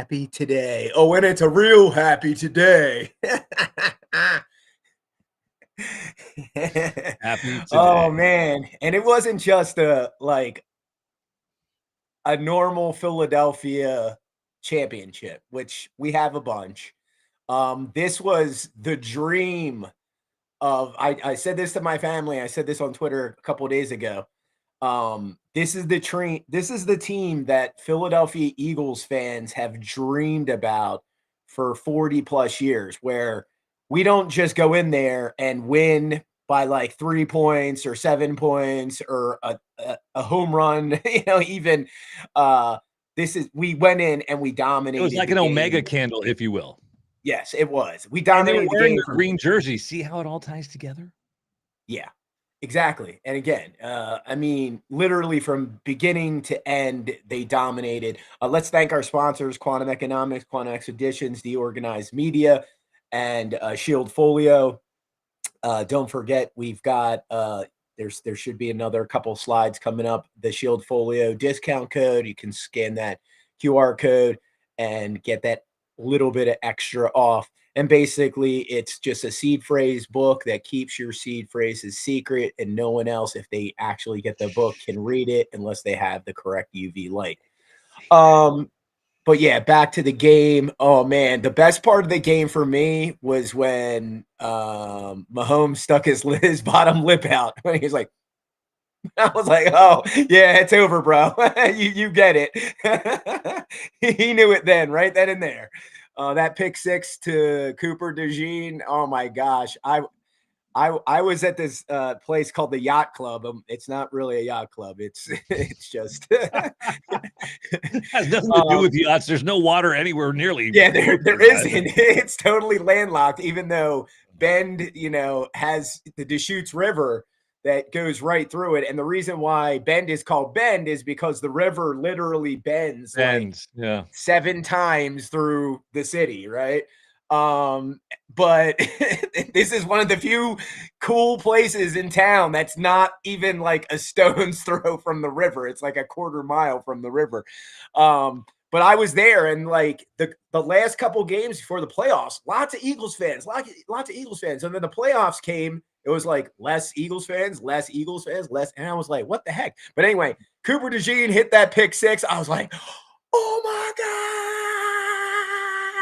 happy today. Oh, and it's a real happy today. Happy today. Oh man, and it wasn't just a normal Philadelphia championship, which we have a bunch. This was the dream of I said this to my family. I said this on Twitter a couple of days ago. This is the team that Philadelphia Eagles fans have dreamed about for 40 plus years, where we don't just go in there and win by like 3 points or 7 points or a home run, even we went in and we dominated. It was like an Omega candle, if you will. Yes, it was. We And they dominated were wearing the game their green jersey. See how it all ties together? Yeah, exactly. And again, I mean, literally from beginning to end, they dominated. Let's thank our sponsors, Quantum Economics, Quantum Expeditions, The Organized Media, and Shield Folio. Don't forget, we've got there should be another couple slides coming up. The Shield Folio discount code. You can scan that QR code and get that little bit of extra off. And basically, it's just a seed phrase book that keeps your seed phrases secret, and no one else, if they actually get the book, can read it unless they have the correct UV light. But yeah, back to the game. Oh man, the best part of the game for me was when Mahomes stuck his bottom lip out when he was like, I was like, oh yeah, it's over, bro. you get it. He knew it then, right then and there. That pick six to Cooper DeJean. Oh my gosh, I was at this place called the Yacht Club. It's not really a yacht club. It's just it has nothing to do with yachts. There's no water anywhere nearly. Yeah, there isn't. It's totally landlocked, even though Bend, has the Deschutes River that goes right through it. And the reason why Bend is called Bend is because the river literally bends like 7 times through the city, right? But this is one of the few cool places in town that's not even like a stone's throw from the river. It's like a quarter mile from the river. But I was there, and like the last couple games before the playoffs, lots of Eagles fans. And then the playoffs came. It was like less Eagles fans, and I was like, what the heck? But anyway, Cooper DeJean hit that pick six. I was like, oh my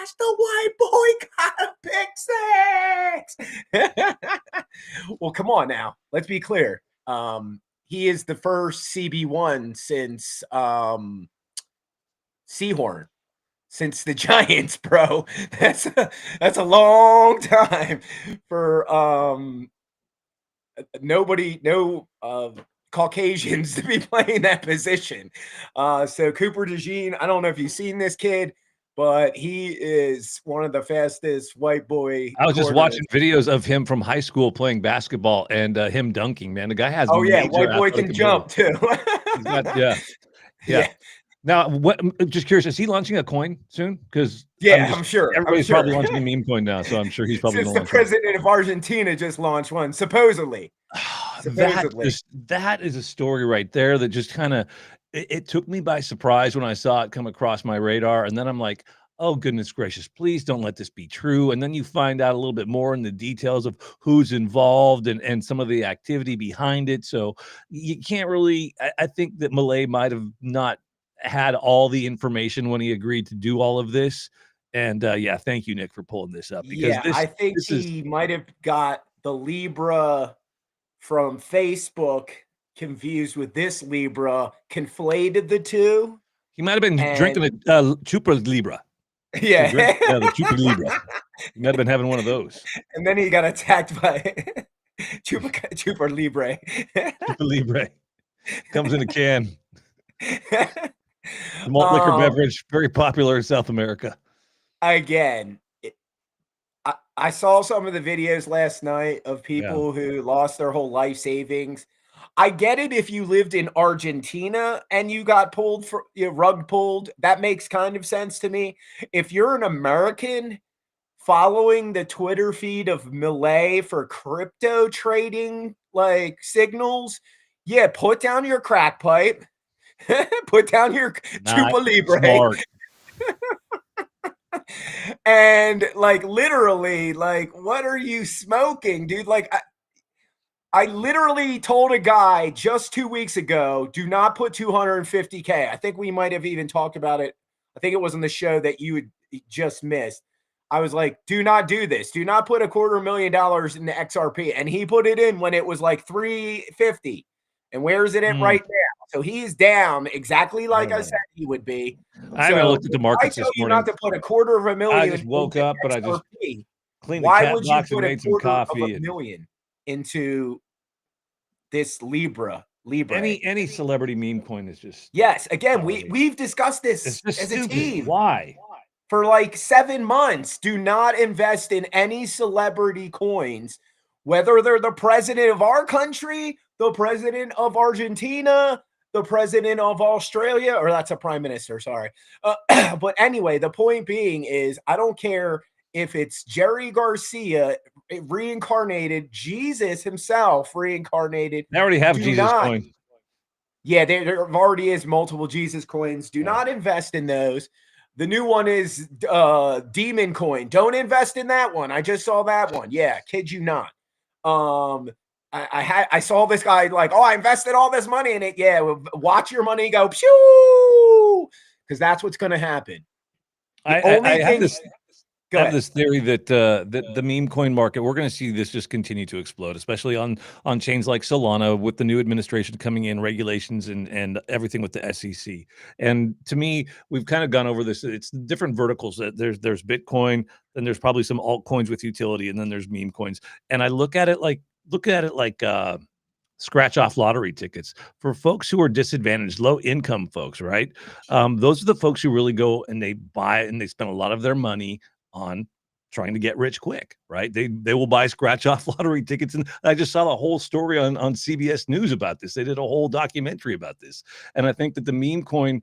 gosh, the white boy got a pick six. Well, come on now. Let's be clear. He is the first CB1 since Seahorn, since the Giants, bro. That's a long time for no Caucasians to be playing that position. So Cooper DeJean, I don't know if you've seen this kid, but he is one of the fastest white boy. I was just watching videos of him from high school playing basketball and him dunking, man. The guy has white boy can jump too. Yeah. Now, just curious, is he launching a coin soon? Because I'm sure everybody's probably launching a meme coin now, so I'm sure he's probably. Since the president of Argentina just launched one, supposedly. That is a story right there that just kind of it took me by surprise when I saw it come across my radar, and then I'm like, oh goodness gracious, please don't let this be true. And then you find out a little bit more in the details of who's involved and some of the activity behind it. So you can't really. I think that Malay might have not had all the information when he agreed to do all of this. And thank you, Nick, for pulling this up. Because I think he might have got the Libra from Facebook confused with this Libra, conflated the two. He might have been drinking a Chupa Libra. Yeah. The Chupa Libra. He might have been having one of those. And then he got attacked by Chupa Libre. Chupa Libre. Comes in a can. The malt liquor beverage, very popular in South America. Again, I saw some of the videos last night of people who lost their whole life savings. I get it if you lived in Argentina and you got rug pulled. That makes kind of sense to me. If you're an American following the Twitter feed of Malay for crypto trading like signals, put down your crack pipe. Put down your Chupa Libre. And like literally, like, what are you smoking, dude? Like, I literally told a guy just 2 weeks ago, do not put 250K. I think we might have even talked about it. I think it was on the show that you had just missed. I was like, do not do this. Do not put $250,000 in the XRP. And he put it in when it was like 350. And where is it at right now? So he's down exactly I like don't I know. said he would be. I haven't So looked at the if I markets tell this you not morning. to put a I $250,000 just woke into up, but I just XRP, cleaned the why cat would you box and put a made some quarter of a coffee. And million into this Libre? any celebrity meme coin is just Yes, again, garbage. we've discussed It's this just as a stupid. team Why? for like 7 months. Do not invest in any celebrity coins, whether they're the president of our country, the president of Argentina, the president of Australia, or that's a prime minister, sorry. But anyway, the point being is I don't care if it's Jerry Garcia reincarnated, Jesus himself reincarnated. They already have Do Jesus not, coin. yeah, there already is multiple Jesus coins. Do Yeah. not invest in those. The new one is Demon Coin. Don't invest in that one. I just saw that one. Yeah, kid you not. I saw this guy like, oh, I invested all this money in it. Yeah, well, watch your money go pew, because that's what's going to happen. The I only have thing. this Go I have ahead. this theory that the meme coin market, we're going to see this just continue to explode, especially on chains like Solana with the new administration coming in, regulations and everything with the SEC. And to me, we've kind of gone over this. It's different verticals. That there's Bitcoin, then there's probably some altcoins with utility, and then there's meme coins. And I look at it like scratch off lottery tickets for folks who are disadvantaged, low income folks, right? Those are the folks who really go and they buy and they spend a lot of their money on trying to get rich quick, right? They will buy scratch off lottery tickets, and I just saw a whole story on CBS News about this. They did a whole documentary about this, and I think that the meme coin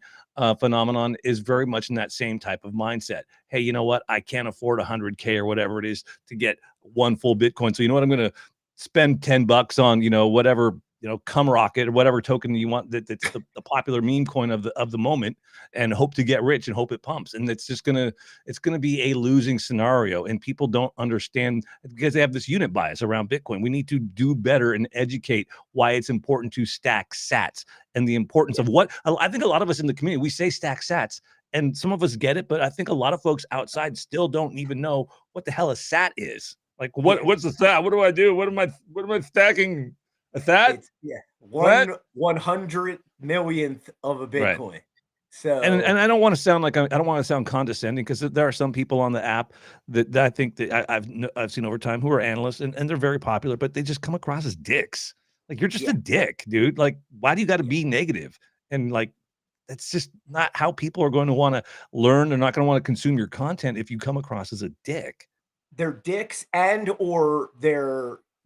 phenomenon is very much in that same type of mindset. Hey, you know what? I can't afford 100K or whatever it is to get one full Bitcoin, so you know what? I'm going to spend $10 on whatever cum rocket or whatever token you want that's the popular meme coin of the moment, and hope to get rich and hope it pumps. And it's gonna be a losing scenario, and people don't understand because they have this unit bias around Bitcoin. We need to do better and educate why it's important to stack sats and the importance of what I think a lot of us in the community, we say stack sats and some of us get it, but I think a lot of folks outside still don't even know what the hell a sat is. Like, Yeah, what's the sat? What do I do? What am I stacking? A sat? it's yeah, What? 100 millionth of a Right. Bitcoin. And So I don't want to sound like I don't want to sound condescending because there are some people on the app that I think that I've seen over time who are analysts and they're very popular, but they just come across as dicks. Like, you're just yeah, a dick, dude. Like, why do you got to be negative? And like, that's just not how people are going to want to learn. They're not going to want to consume your content if you come across as a dick. they're dicks and or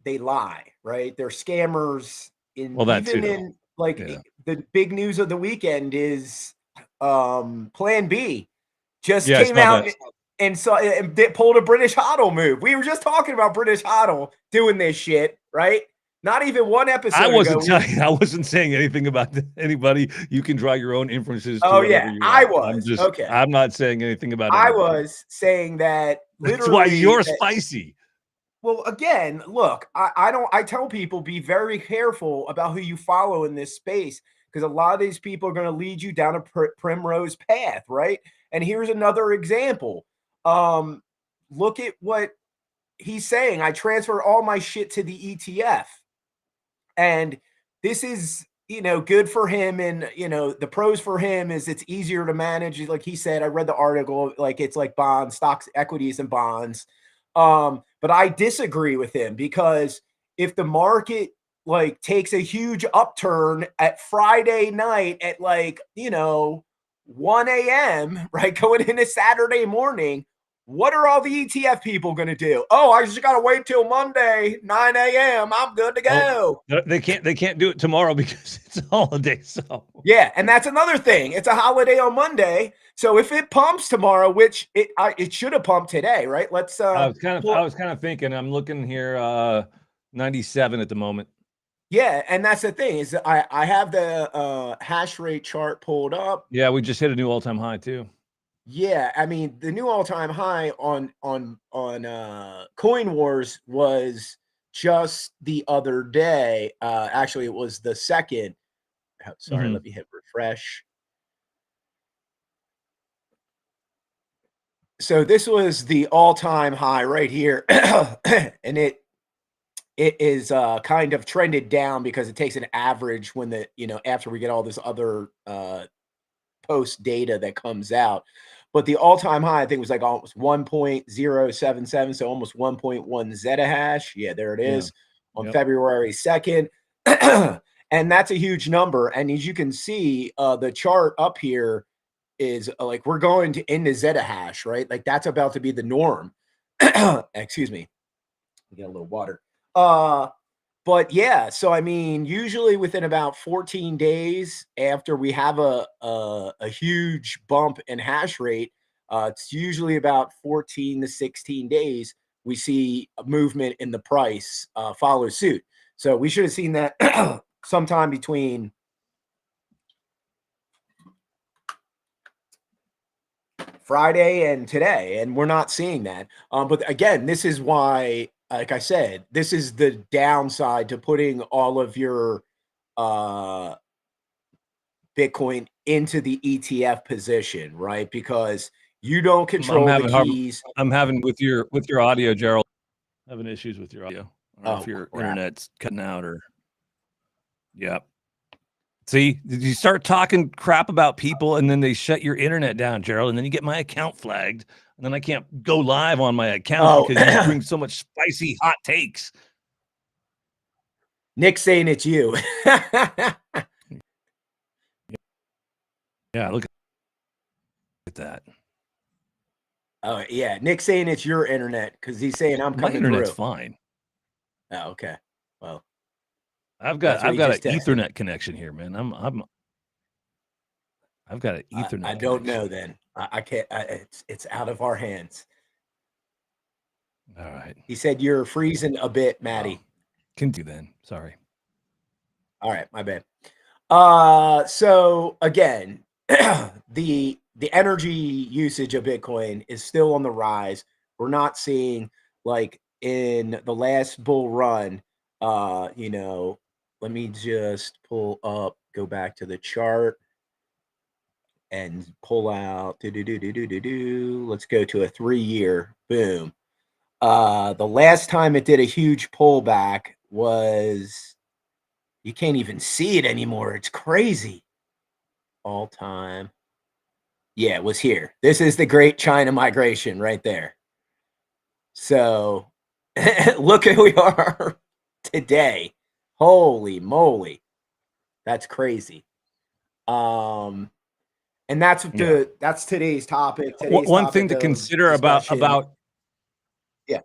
they lie, right? They're scammers. In Well, that even too. in like Yeah. the big news of the weekend is Plan B just Yeah, I came saw out that. and saw and pulled a British Hodl move. We were just talking about British Hodl doing this shit, right? Not even one I episode ago. wasn't telling I wasn't saying anything about anybody. You can draw your own inferences to Oh yeah, whatever you I want. was. Okay. I'm not saying anything about I anybody. was saying that That's why literally you're that. spicy. Well, again, look, I don't. I tell people be very careful about who you follow in this space because a lot of these people are going to lead you down a primrose path, right? And here's another example. Um, Look at what he's saying. I transfer all my shit to the ETF, and this is good for him. And the pros for him is it's easier to manage. Like he said, I read the article. Like it's like bonds, stocks, equities, and bonds. But I disagree with him because if the market like takes a huge upturn at Friday night at 1 a.m., right, going into Saturday morning, what are all the ETF people going to do? Oh, I just got to wait till Monday, 9 a.m. I'm good to Well, go. they can't do it tomorrow because it's a holiday. So Yeah, and that's another thing. It's a holiday on Monday. So if it pumps tomorrow, which it should have pumped today, right? Let's I pull. was kind of thinking. I'm looking here. 97 at the moment. Yeah, and that's the thing is I have the hash rate chart pulled up. Yeah, we just hit a new all-time high too. Yeah, I mean, the new all-time high on Coin Wars was just the other day. Actually, it was the second. Oh, sorry, Mhm. let me hit refresh. So this was the all-time high right here, and it is kind of trended down because it takes an average when after we get all this other post data that comes out. But the all-time high, I think, was like almost 1.077, so almost 1.1 zettahash. Yeah, there it Yeah. is on Yep. February 2nd. And that's a huge number. And as you can see, the chart up here is like we're going to into zettahash, right? Like that's about to be the norm. Excuse me. Get a little water. Uh but yeah, so I mean, usually within about 14 days after we have a huge bump in hash rate, it's usually about 14 to 16 days we see a movement in the price follow suit. So we should have seen that sometime between Friday and today, and we're not seeing that. But again, this is why, like I said, this is the downside to putting all of your uh Bitcoin into the ETF position, right? Because you don't I'm control the having hard keys. I'm having with your audio, Gerald. Having issues with your audio. I don't know if Oh, your crap. internet's cutting out or Yep. See, did you start talking crap about people and then they shut your internet down, Gerald, and then you get my account flagged, and then I can't go live on my account Oh, because you bring so much spicy hot takes. Nick's saying it's you. Yeah, look at that. Oh, yeah. Nick's saying it's your internet because he's saying I'm My coming internet's through. fine. Oh, okay. Well, I've that's got what I've he got an just texted. Ethernet connection here, man. I've got an I Ethernet don't know connection. then. I can't. It's out of our hands. All right. He said you're freezing a bit, Well, Maddie. continue then. Sorry. All right, my bad. So again, the energy usage of Bitcoin is still on the rise. We're not seeing like in the last bull run, let me just go back to the chart and pull out let's go to a 3-year. Boom. The last time it did a huge pullback was you can't even see it anymore. It's crazy. All time. Yeah, it was here. This is the great China migration right there. So look who we are today. Holy moly. That's crazy. And Yeah. that's today's topic. Today's One thing topic to of consider discussion. about Yeah.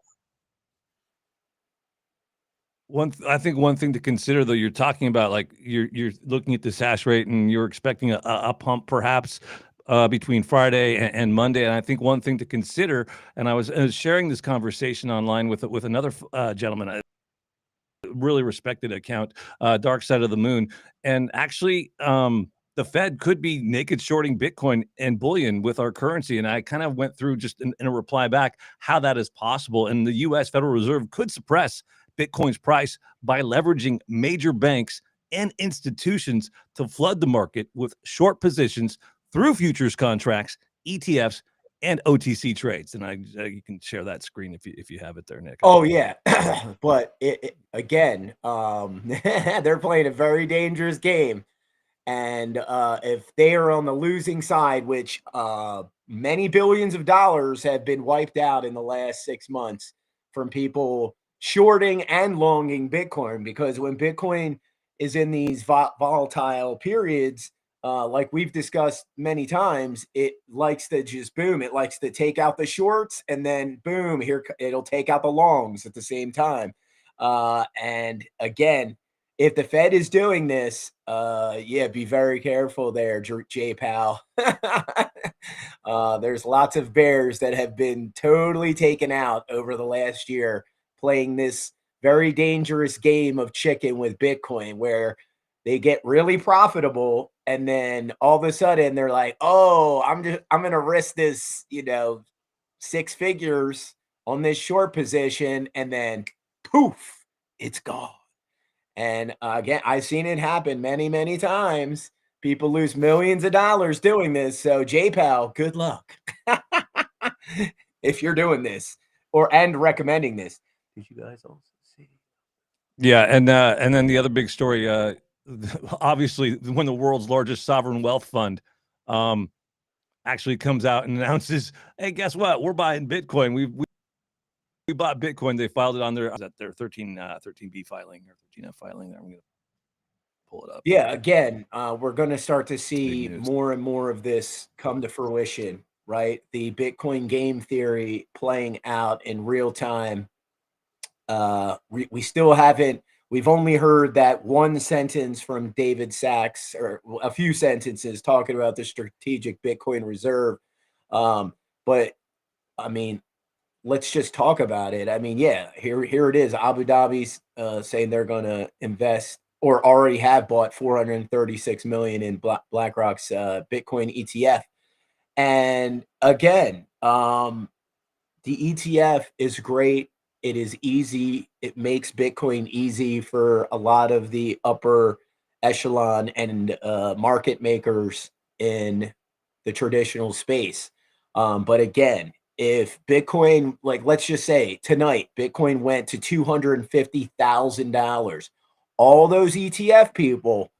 I think one thing to consider, though, you're talking about, like, you're looking at this hash rate and you're expecting a pump perhaps between Friday and Monday. And I think one thing to consider, and I was sharing this conversation online with another gentleman, a really respected account, Dark Side of the Moon, and actually, the Fed could be naked shorting Bitcoin and bullion with our currency. And I kind of went through just in a reply back how that is possible. And the U.S. Federal Reserve could suppress Bitcoin's price by leveraging major banks and institutions to flood the market with short positions through futures contracts, ETFs, and OTC trades. And you can share that screen if you have it there, Nick. Oh yeah. But again, they're playing a very dangerous game. And if they are on the losing side, which many billions of dollars have been wiped out in the last 6 months from people shorting and longing Bitcoin, because when Bitcoin is in these volatile periods, like we've discussed many times, it likes to just boom. It likes to take out the shorts and then boom, here it'll take out the longs at the same time. And again, if the Fed is doing this, yeah, be very careful there, J Pal. There's lots of bears that have been totally taken out over the last year playing this very dangerous game of chicken with Bitcoin, where they get really profitable and then all of a sudden they're like, "Oh, I'm gonna risk this, 6 figures on this short position," and then poof, it's gone. And again, I've seen it happen many, many times. People lose millions of dollars doing this. So, JPal, good luck if you're doing this and recommending this. Did you guys also see? Yeah, and then the other big story, obviously, when the world's largest sovereign wealth fund, um, actually comes out and announces, "Hey, guess what? We're buying Bitcoin. We bought Bitcoin." They filed it on their 13B filing or 13F filing. I'm gonna pull it up. Yeah, again, we're going to start to Big see news. more and more of this come to fruition, right? The Bitcoin game theory playing out in real time. We still haven't. We've only heard that one sentence from David Sachs, or a few sentences talking about the strategic Bitcoin reserve. But I mean, let's just talk about it. I mean, yeah, here it is. Abu Dhabi's saying they're going to invest or already have bought 436 million in BlackRock's Bitcoin ETF. And again, the ETF is great. It is easy. It makes Bitcoin easy for a lot of the upper echelon and market makers in the traditional space. But again, if Bitcoin, like let's just say tonight, Bitcoin went to $250,000, all those ETF people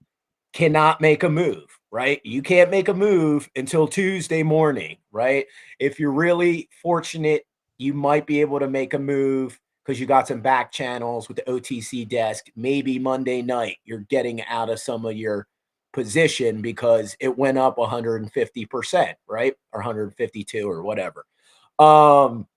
cannot make a move, right? You can't make a move until Tuesday morning, right? If you're really fortunate, you might be able to make a move because you got some back channels with the OTC desk. Maybe Monday night you're getting out of some of your position because it went up 150%, right? Or 152 or whatever. Um,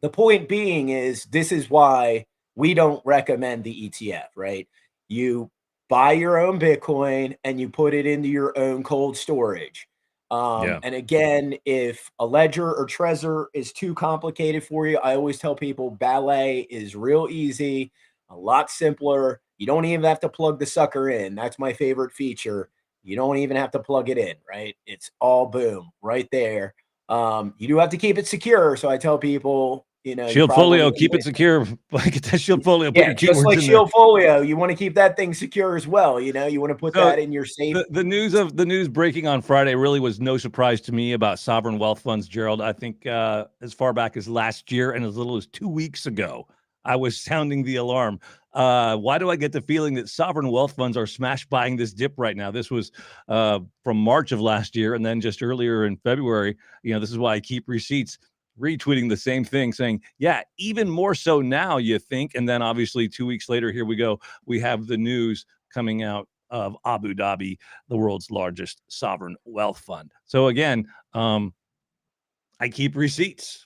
the point being is this is why we don't recommend the ETF, right? You buy your own Bitcoin and you put it into your own cold storage. Yeah. And again, if a ledger or Trezor is too complicated for you, I always tell people Ballet is real easy, a lot simpler. You don't even have to plug the sucker in. That's my favorite feature. You don't even have to plug it in, right? It's all boom right there. You do have to keep it secure. So I tell people, you Shield probably Folio, want keep to, it secure. Get that Shield Folio. Put yeah, your just keywords like in there. Shield Folio, you want to keep that thing secure as well. You want to put So that in your safe. the news breaking on Friday really was no surprise to me about sovereign wealth funds, Gerald. I think as far back as last year and as little as 2 weeks ago, I was sounding the alarm. Why do I get the feeling that sovereign wealth funds are smash buying this dip right now? This was from March of last year, and then just earlier in February. This is why I keep receipts. Retweeting the same thing, saying, "Yeah, even more so now." You think, and then obviously 2 weeks later, here we go. We have the news coming out of Abu Dhabi, the world's largest sovereign wealth fund. So again, I keep receipts.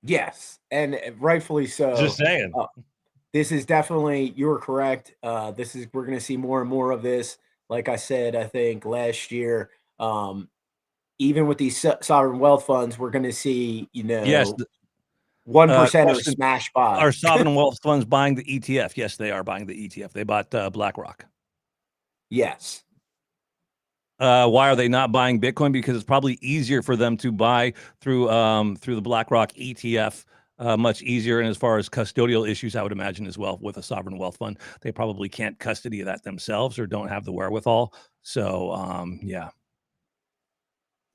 Yes, and rightfully Just so. saying. Uh, this is definitely, you're correct. We're going to see more and more of this. Like I said, I think last year, even with these sovereign wealth funds, we're going to see, Yes. one percenter Question: smash by. Are sovereign wealth funds buying the ETF? Yes, they are buying the ETF. They bought BlackRock. Yes. Why are they not buying Bitcoin? Because it's probably easier for them to buy through the BlackRock ETF. Much easier, and as far as custodial issues, I would imagine as well with a sovereign wealth fund, they probably can't custody of that themselves or don't have the wherewithal. So, yeah,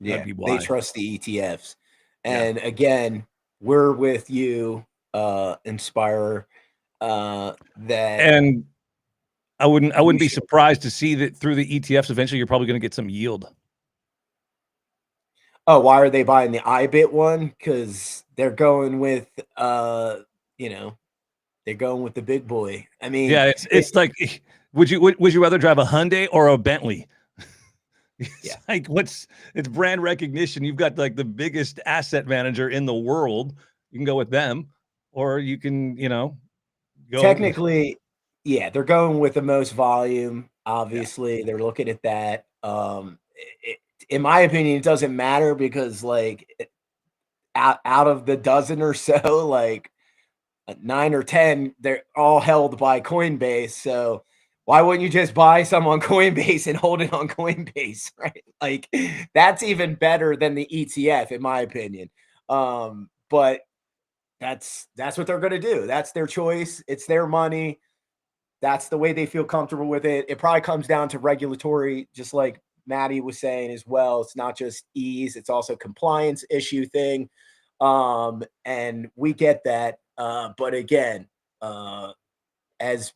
that'd Yeah, be they why. trust the ETFs. Yeah, And again, we're with you, Inspire, that and I wouldn't you be should. surprised to see that through the ETFs. Eventually, you're probably going to get some yield. Oh, why are they buying the iBit one? Because they're going with, you know, they're going with the big boy. I mean, Yeah, it's like, would you rather drive a Hyundai or a Bentley? It's yeah. like it's brand recognition. You've got like the biggest asset manager in the world. You can go with them, or you can, go. Technically, yeah, they're going with the most volume. Yeah. Obviously, they're looking at that. In my opinion, it doesn't matter because, like, out of the dozen or so, like 9 or 10, they're all held by Coinbase. So Why wouldn't you just buy some on Coinbase and hold it on Coinbase, right? Like that's even better than the ETF, in my opinion. But that's what they're going to do. That's their choice. It's their money. That's the way they feel comfortable with it. It probably comes down to regulatory, just like Maddie was saying as well. It's not just ease; it's also compliance issue thing. And we get that. But again, as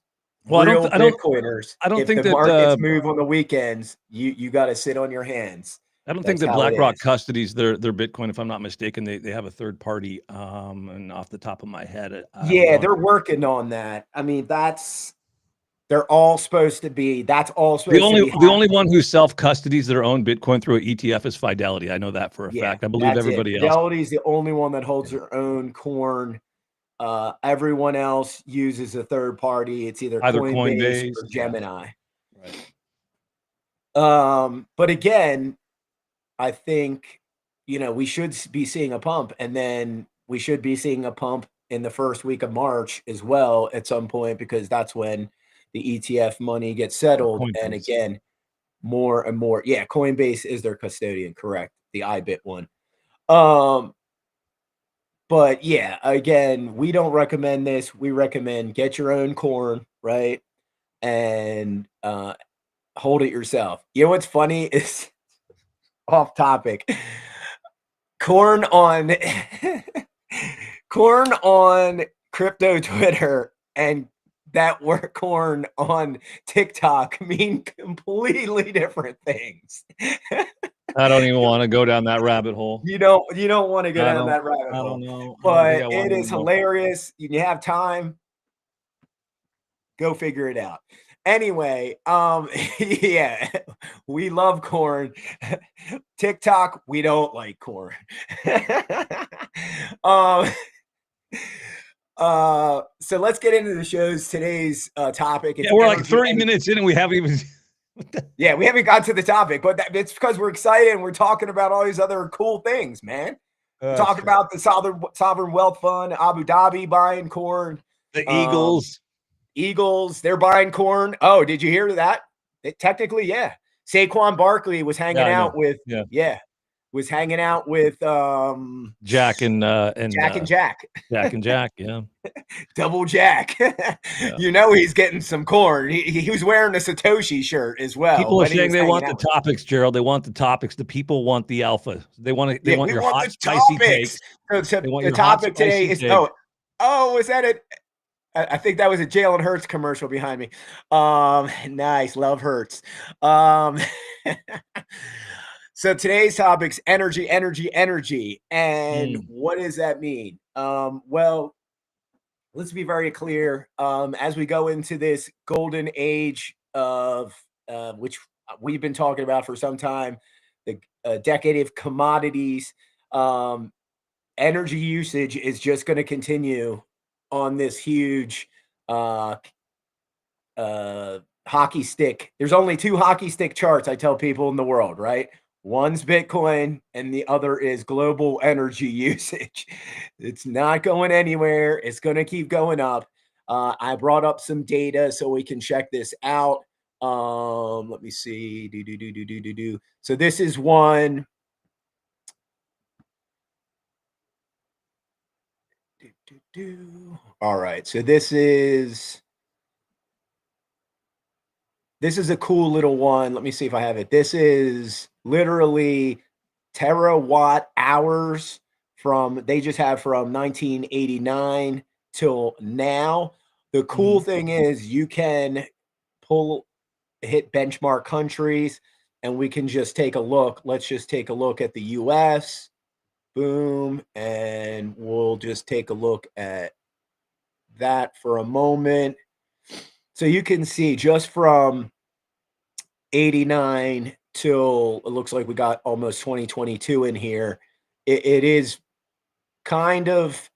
Well, real Bitcoiners, I don't if think the that, markets move on the weekends, you got to sit on your hands. I don't think That's that how it BlackRock is. custodies their Bitcoin, if I'm not mistaken. They have a third party, and off the top of my head, I Yeah, want they're working on that. I mean, they're all supposed to be. That's all the supposed to be only happening. one who self-custodies their own Bitcoin through an ETF is Fidelity. I know that for a Yeah, fact. I believe that's it. everybody else. Fidelity is the only one that holds Yeah. their own corn. Everyone else uses a third party. It's either Either Coinbase Coinbase, or yeah, Gemini. right. But again, I think we should be seeing a pump, and then we should be seeing a pump in the first week of March as well at some point because that's when the ETF money gets Or settled. And Coinbase. again, more and more. Yeah, Coinbase is their custodian, correct? The IBIT one. Um, but yeah, again, we don't recommend this. We recommend get your own corn, right? And hold it yourself. You know what's funny is off topic. Corn on corn on crypto Twitter and that word corn on TikTok mean completely different things. I don't even wanna go down that rabbit hole. You don't want to go I down don't that rabbit I hole. don't know. I don't think But I it wanna is know. hilarious. You have time, go figure it out. Anyway, yeah, we love corn. TikTok, we don't like corn. um, so let's get into the show's today's topic. It's Yeah, we're like energy. 30 minutes in and we haven't even what the Yeah, we haven't got to the topic, but it's because we're excited and we're talking about all these other cool things, man. We're That's talking funny. about the sovereign wealth fund, Abu Dhabi buying corn. The Um, Eagles. Eagles, they're buying corn. Oh, did you hear that? Technically, yeah. Saquon Barkley was Yeah, hanging I know. out with, Yeah. yeah, was hanging out with Jack Jack and Jack, Jack and Jack, yeah. double Jack. Yeah. He's getting some corn. He was wearing a Satoshi shirt as well People are when he saying was they hanging want the out. topics, Gerald. They want the topics. The people want the alpha. They Yeah, want we your want hot, the spicy topics. takes. So They want the your hot, topic today spicy is takes. is that it? I think that was a Jalen Hurts commercial behind me. Nice, love Hurts. Um, so today's topic's energy, energy, energy, and Mm, what does that mean? Well, let's be very clear. As we go into this golden age of which we've been talking about for some time, the decade of commodities. Um, Energy usage is just going to continue on this huge uh, hockey stick. There's only two hockey stick charts I tell people in the world, right? One's Bitcoin and the other is global energy usage. It's not going anywhere. It's going to keep going up. I brought up some data so we can check this out. Let me see. Do. So this is one. All right. So this is a cool little one. Let me see if I have it. This is literally terawatt hours they just have from 1989 till now. The cool mhm. thing is you can hit benchmark countries and we can just take a look. Let's just take a look at the US. Boom. And we'll just take a look at that for a moment. So you can see just from 89 till it looks like we got almost 2022 in here. It is kind of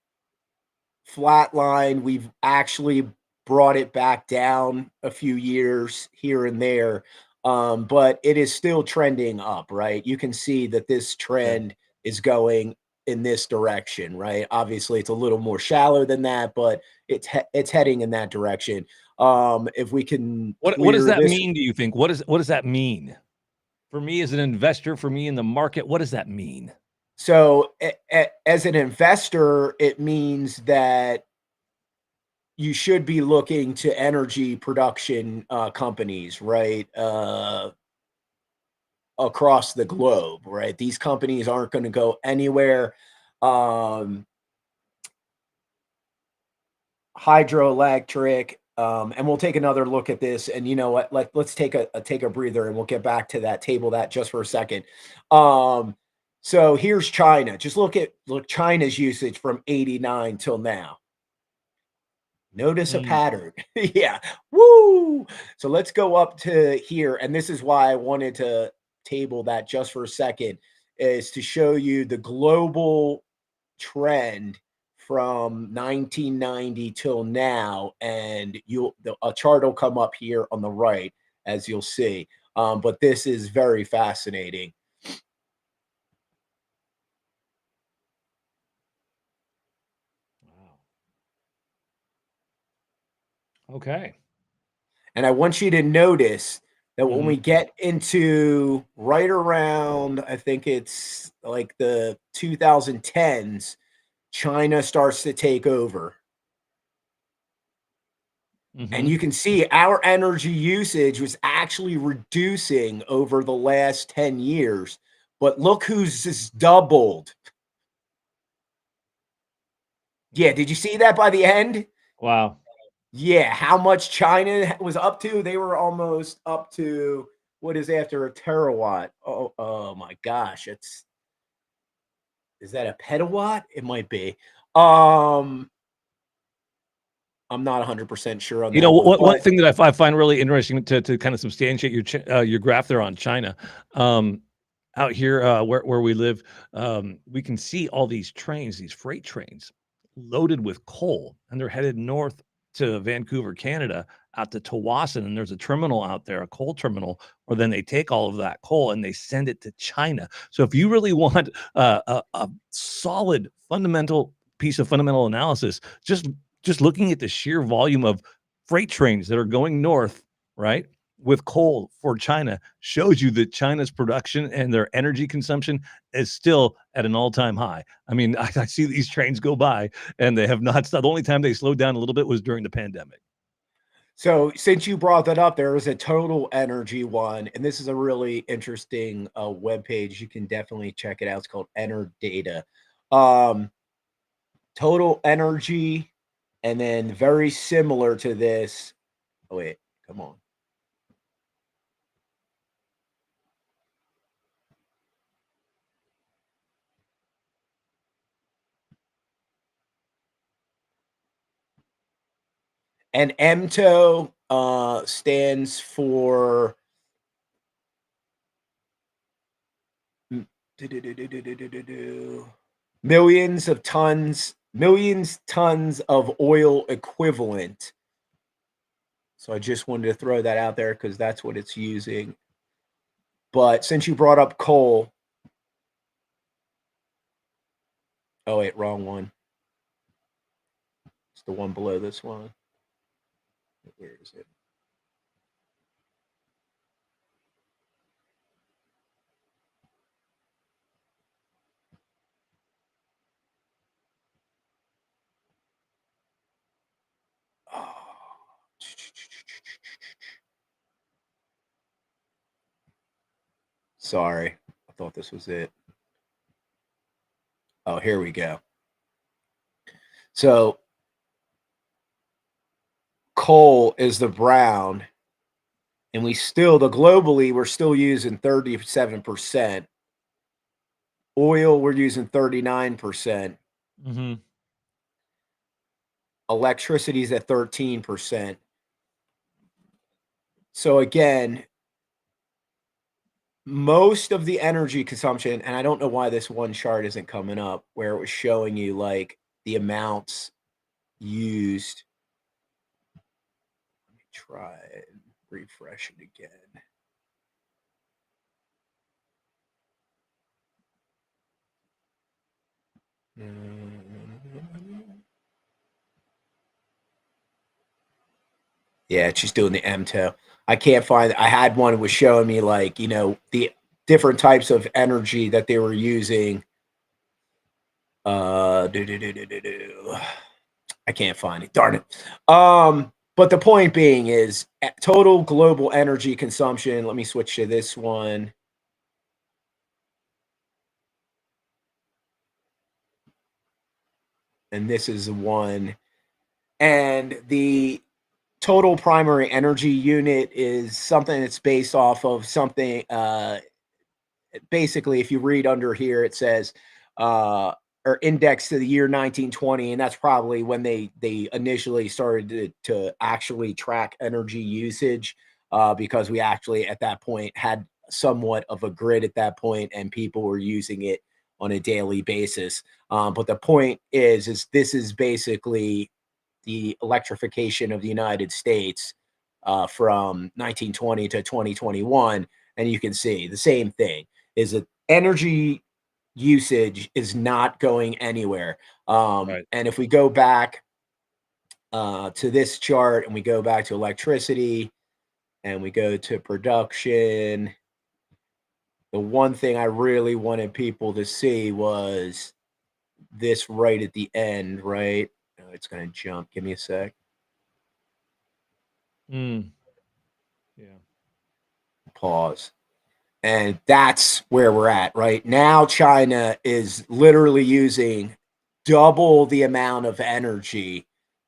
flatline. We've actually brought it back down a few years here and there, but it is still trending up, right? You can see that this Okay. trend is going in this direction, right? Obviously, it's a little more shallow than that, but it's heading in that direction. If we can What does clear that this. mean, do you think? What does that mean? For me as an investor, for me in the market, what does that mean? So as an investor, it means that you should be looking to energy production companies, right? Across the globe, right? These companies aren't going to go anywhere. Um, Hydroelectric, and we'll take another look at this. And you know what? Let's take a breather, and we'll get back to that table that just for a second. Um, so here's China. Just look China's usage from '89 till now. Notice a Mm, pattern. Yeah. Woo! So let's go up to here, and this is why I wanted to table that just for a second, is to show you the global trend from 1990 till now, and a chart will come up here on the right, as you'll see. But this is very fascinating. wow. Okay. And I want you to notice that when we Mhm, get into right around, I think it's like the 2010s, China starts to take over. And mhm. you can see our energy usage was actually reducing over the last 10 years. But look who's just doubled. Yeah, did you see that by the end? Wow. Yeah, how much China was up to? They were almost up to what is after a terawatt? Oh my gosh, it's is that a petawatt? It might be. Um, I'm not 100% sure on You know, that one, one but thing that I find really interesting to kind of substantiate your graph there on China, um, out here, where we live, we can see all these trains, these freight trains loaded with coal, and they're headed north to Vancouver, Canada, out to Tawasin, and there's a terminal out there, a coal terminal, where then they take all of that coal and they send it to China. So if you really want a solid fundamental piece of fundamental analysis, just looking at the sheer volume of freight trains that are going north, right, with coal for China shows you that China's production and their energy consumption is still at an all-time high. I mean, I see these trains go by and they have not stopped. The only time they slowed down a little bit was during the pandemic. so since you brought that up, there is a total energy one, and this is a really interesting web page. You can definitely check it out. It's called Enter Data. Um, Total energy, and then very similar to this. Oh wait, come on. And MTO stands for mm, millions tons of oil equivalent. So I just wanted to throw that out there because that's what it's using. But since you brought up coal, oh wait, wrong one. It's the one below this one. Where is it? Oh. Sorry, I thought this was it. Oh, here we go. So coal is the brown, and we're still using 37%. Oil, we're using 39%. Mhm. Electricity is at 13%. So again, most of the energy consumption, and I don't know why this one chart isn't coming up where it was showing you like the amounts used. Let me try and refresh it again. Yeah, she's doing the M2. I can't find. I had one that was showing me like the different types of energy that they were using. Do, do, do, do, do, do. I can't find it. Darn it. But the point being is total global energy consumption. Let me switch to this one. And this is the one. And the total primary energy unit is something that's based off of something basically, if you read under here, it says or index to the year 1920, and that's probably when they initially started to actually track energy usage, because we actually at that point had somewhat of a grid at that point, and people were using it on a daily basis. But the point is this is basically the electrification of the United States from 1920 to 2021, and you can see the same thing is that energy usage is not going anywhere. Right. And if we go back to this chart and we go back to electricity and we go to production, the one thing I really wanted people to see was this right at the end, right? Oh, it's going to jump. Give me a sec. Mm. Yeah. Pause. And that's where we're at right now. China is literally using double the amount of energy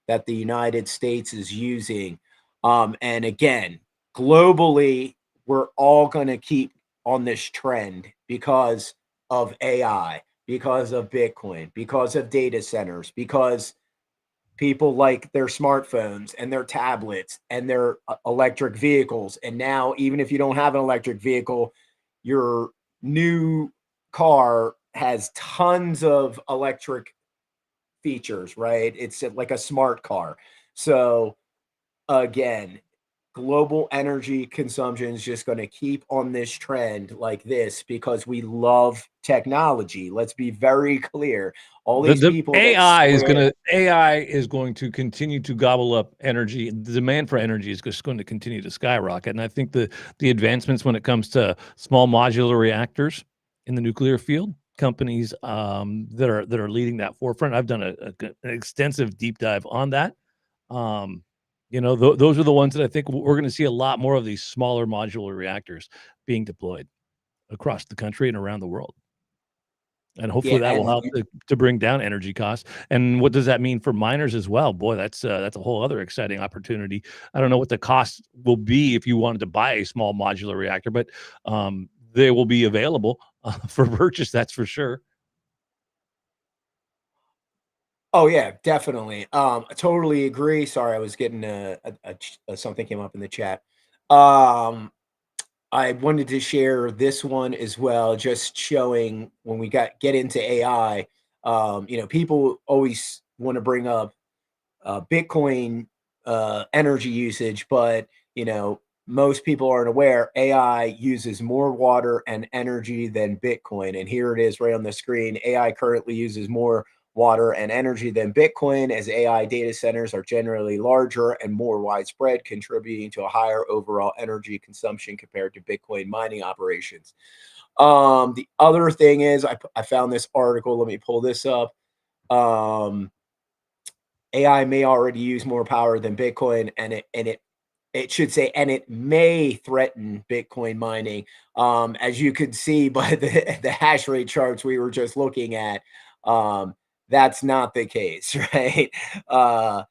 that the United States is using. And again, globally, we're all going to keep on this trend because of AI, because of Bitcoin, because of data centers, because people like their smartphones and their tablets and their electric vehicles. And now, even if you don't have an electric vehicle, your new car has tons of electric features, right? It's like a smart car. So, again, global energy consumption is just going to keep on this trend like this because we love technology. Let's be very clear. All these The people that swear. AI is going to continue to gobble up energy. The demand for energy is just going to continue to skyrocket, and I think the advancements when it comes to small modular reactors in the nuclear field, companies, that are leading that forefront. I've done an extensive deep dive on that. Um, those are the ones that I think we're gonna see a lot more of these smaller modular reactors being deployed across the country and around the world. And hopefully Yeah, that will and help to bring down energy costs. And what does that mean for miners as well? Boy, that's a whole other exciting opportunity. I don't know what the cost will be if you wanted to buy a small modular reactor, but they will be available for purchase. That's for sure. oh yeah, definitely. I totally agree. Sorry, I was getting something came up in the chat. Um, I wanted to share this one as well, just showing when we get into AI. People always want to bring up Bitcoin energy usage, but most people aren't aware AI uses more water and energy than Bitcoin. And here it is right on the screen. AI currently uses more water and energy than Bitcoin, as AI data centers are generally larger and more widespread, contributing to a higher overall energy consumption compared to Bitcoin mining operations. The other thing is, I found this article. Let me pull this up. Um, AI may already use more power than Bitcoin, and it should say, and it may threaten Bitcoin mining. As you could see by the hash rate charts we were just looking at, that's not the case, right? Uh,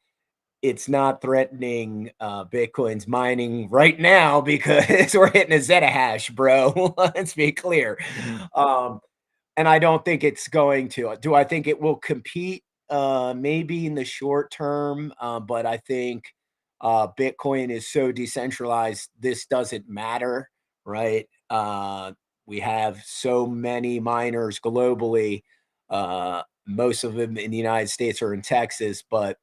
it's not threatening Bitcoin's mining right now because we're hitting a zettahash, bro. Let's be clear. Um, and I don't think it's going to. Do I think it will compete? Maybe in the short term, but I think Bitcoin is so decentralized, this doesn't matter, right? We have so many miners globally. Most of them in the United States are in Texas, but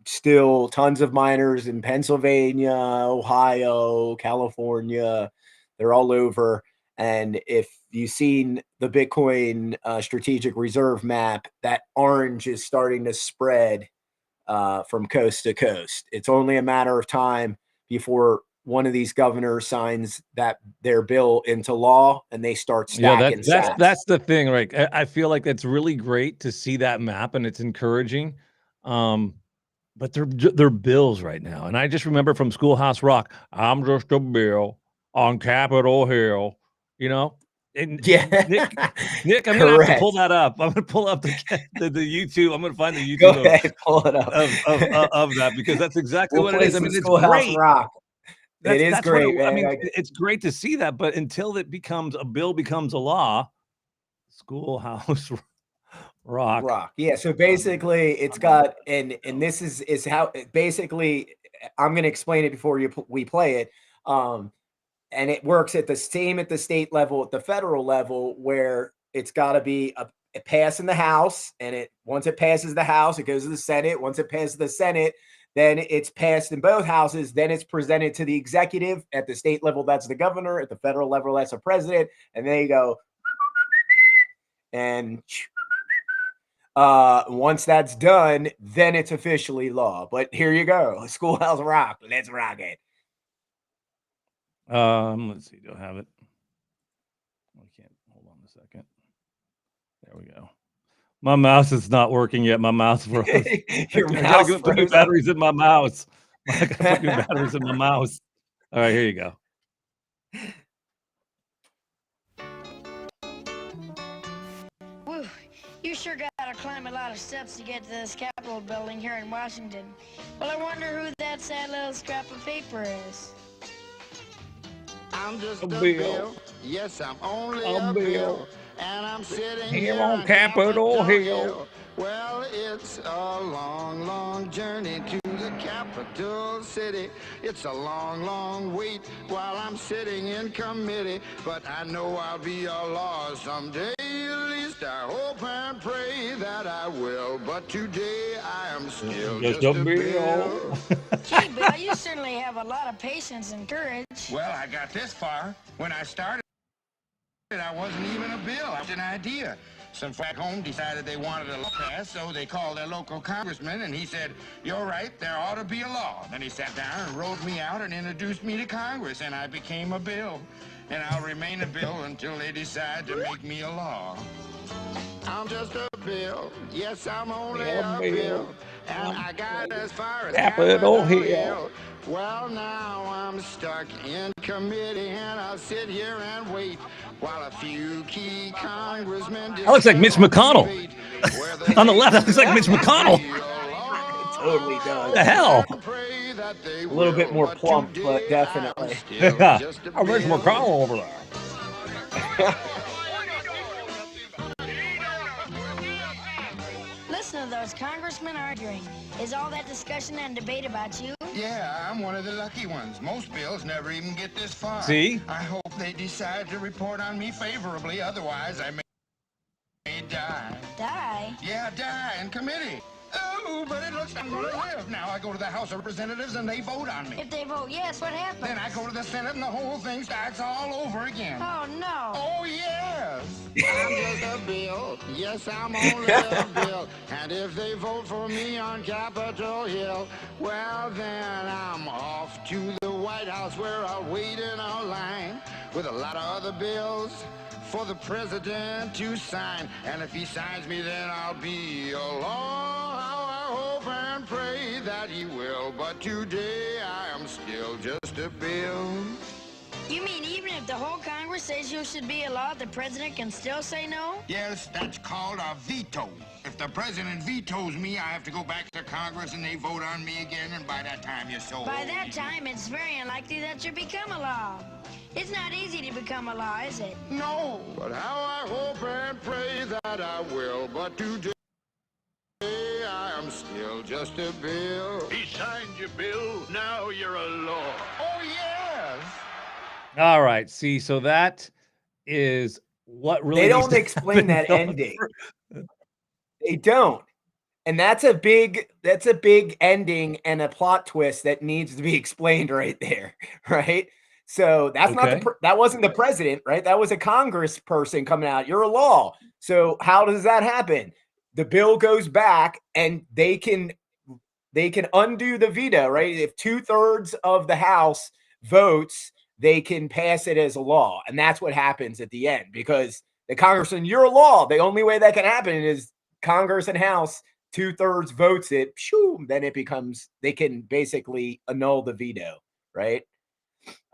still tons of miners in Pennsylvania, Ohio, California. They're all over. And if you've seen the Bitcoin strategic reserve map, that orange is starting to spread from coast to coast. It's only a matter of time before one of these governors signs their bill into law and they start Yeah, stacking sats. that's the thing, right? I feel like it's really great to see that map, and it's encouraging. But they're bills right now, and I just remember from Schoolhouse Rock, "I'm just a bill on Capitol Hill," you know? And Yeah, Nick, I'm gonna have to pull correct. that up. I'm gonna pull up the YouTube. I'm gonna find the Go YouTube ahead, pull it up. of that, because that's exactly We'll what it play is. I some mean, it's Schoolhouse great. Rock. It is That's what great, I man. mean, it's great to see that, but until it becomes a bill becomes a law, Schoolhouse Rock. Rock. Yeah. So basically, it's got and this is how basically I'm going to explain it before we play it. And it works at the state level, at the federal level, where it's got to be a pass in the House, and once it passes the House, it goes to the Senate. Once it passes the Senate, then it's passed in both houses. Then it's presented to the executive at the state level. That's the governor. At the federal level, that's the president. And they go and once that's done, then it's officially law. But here you go, Schoolhouse Rock. Let's rock it. Let's see. Do I have it? I can't. Hold on a second. There we go. My mouse is not working yet. My mouse froze. Your I mouse gotta put new froze. batteries in my mouse. I gotta put new batteries in my mouse. All right, here you go. Woo, you sure gotta climb a lot of steps to get to this Capitol building here in Washington. Well, I wonder who that sad little scrap of paper is. I'm just A a bill. bill. Yes, I'm only A a bill. bill. And I'm sitting Here here on Capitol Hill. Well, it's a long, long journey to the capital city. It's a long, long wait while I'm sitting in committee. But I know I'll be a law someday. At least I hope and pray that I will. But today I am still just a bill. Gee, Bill, you certainly have a lot of patience and courage. Well, I got this far. When I started, I wasn't even a bill. I was an idea. Some back home decided they wanted a law passed, so they called their local congressman, and he said, "You're right, there ought to be a law." Then he sat down and wrote me out and introduced me to Congress, and I became a bill. And I'll remain a bill until they decide to make me a law. I'm just a bill. Yes, I'm only a bill. And I got as far as Capitol Hill. Well, now I'm stuck in committee, and I'll sit here and wait while a few key congressmen. That looks like Mitch McConnell. On the left, that looks like Mitch McConnell. It totally does. The hell? A little bit more plump, but definitely. Yeah. Oh, Mitch McConnell over there. Listen to those congressmen arguing. Is all that discussion and debate about you? Yeah, I'm one of the lucky ones. Most bills never even get this far. See? I hope they decide to report on me favorably. Otherwise, I may die. Die? Yeah, die in committee. Oh, but it looks like I'm going to live. Now I go to the House of Representatives and they vote on me. If they vote yes, what happens? Then I go to the Senate and the whole thing starts all over again. Oh, no. Oh, yes. I'm just a bill. Yes, I'm only a bill. And if they vote for me on Capitol Hill, well, then I'm off to the White House where I'll wait in a line with a lot of other bills for the president to sign. And if he signs me, then I'll be a law. How I hope and pray that he will. But today I am still just a bill. You mean even if the whole Congress says you should be a law, the president can still say no? Yes, that's called a veto. If the president vetoes me, I have to go back to Congress and they vote on me again, and by that time you're so By old. that time, it's very unlikely that you become a law. It's not easy to become a law, is it? No, but how I hope and pray that I will. But today I am still just a bill. He signed your bill, now you're a law. Oh, yes. All right. See, so that is what really They needs don't to explain that happen. ending. They don't. And that's a big ending and a plot twist that needs to be explained right there, right? So that's Okay. that wasn't the president, right? That was a Congress person coming out. You're a law. So how does that happen? The bill goes back and they can they can undo the veto, right? If 2/3 of the House votes, they can pass it as a law. And that's what happens at the end, because the congressman, you're a law. The only way that can happen is Congress and House, 2/3 votes it, then it becomes, they can basically annul the veto, right?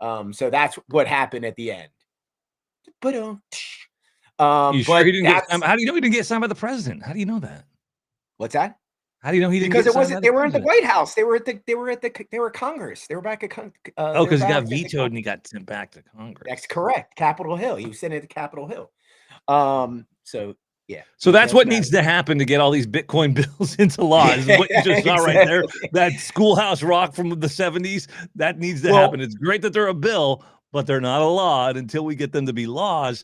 So that's what happened at the end. But You sure he didn't get that's, how do you know he didn't get signed by the president? How do you know that? what's that? How do you know he didn't Because get it signed by wasn't, the they were in the president? White House. They were Congress. They were back at Oh, they were because he got back at the vetoed and he got sent back to Congress. That's correct. Capitol Hill. He was sitting at Capitol Hill. So yeah. So that's details what matter. needs to happen to get all these Bitcoin bills into law. This is what you just saw right there. Exactly. That schoolhouse rock from the 70s, that needs to Well- happen. It's great that they're a bill, but they're not a law. And until we get them to be laws,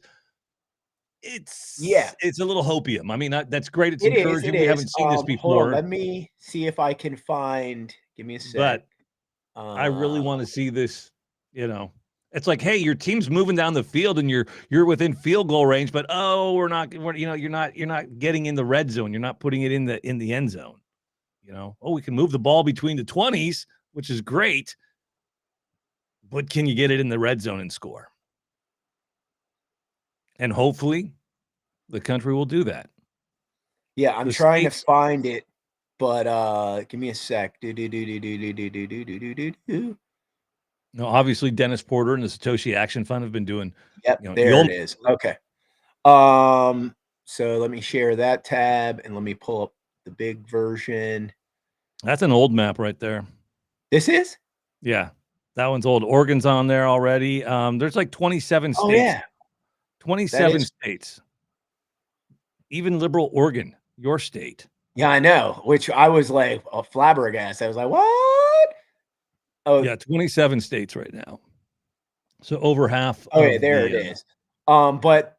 it's a little hopium. I mean, that's great. It's encouraging. We haven't seen this Hold on, before. let me see if I can find. Give me a sec. But I really want to see this. You know, it's like, hey, your team's moving down the field and you're within field goal range, but you're not getting in the red zone. You're not putting it in the end zone. You know, we can move the ball between the 20s, which is great, but can you get it in the red zone and score? And hopefully the country will do that. Yeah, I'm The trying states- to find it, but give me a sec. No, obviously Dennis Porter and the Satoshi Action Fund have been doing. Yep, You know, there you'll- it is. Okay. So let me share that tab and let me pull up the big version. That's an old map right there. This is? Yeah, that one's old. Oregon's on there already. There's like 27 states. Oh yeah. 27 states. Even liberal Oregon, your state. Yeah, I know. Which I was like flabbergasted. I was like, "What?" Oh Yeah, 27 states right now. So over half. Oh yeah, there it is. But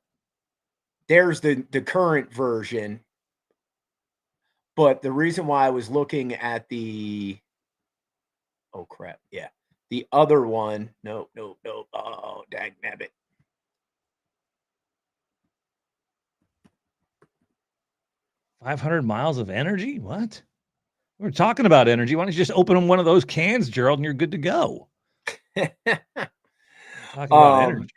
there's the current version. But the reason why I was looking at the the other one. No. Oh, dang nabbit. $500 miles of energy? What? We're talking about energy. Why don't you just open one of those cans, Gerald, and you're good to go? Talking about energy.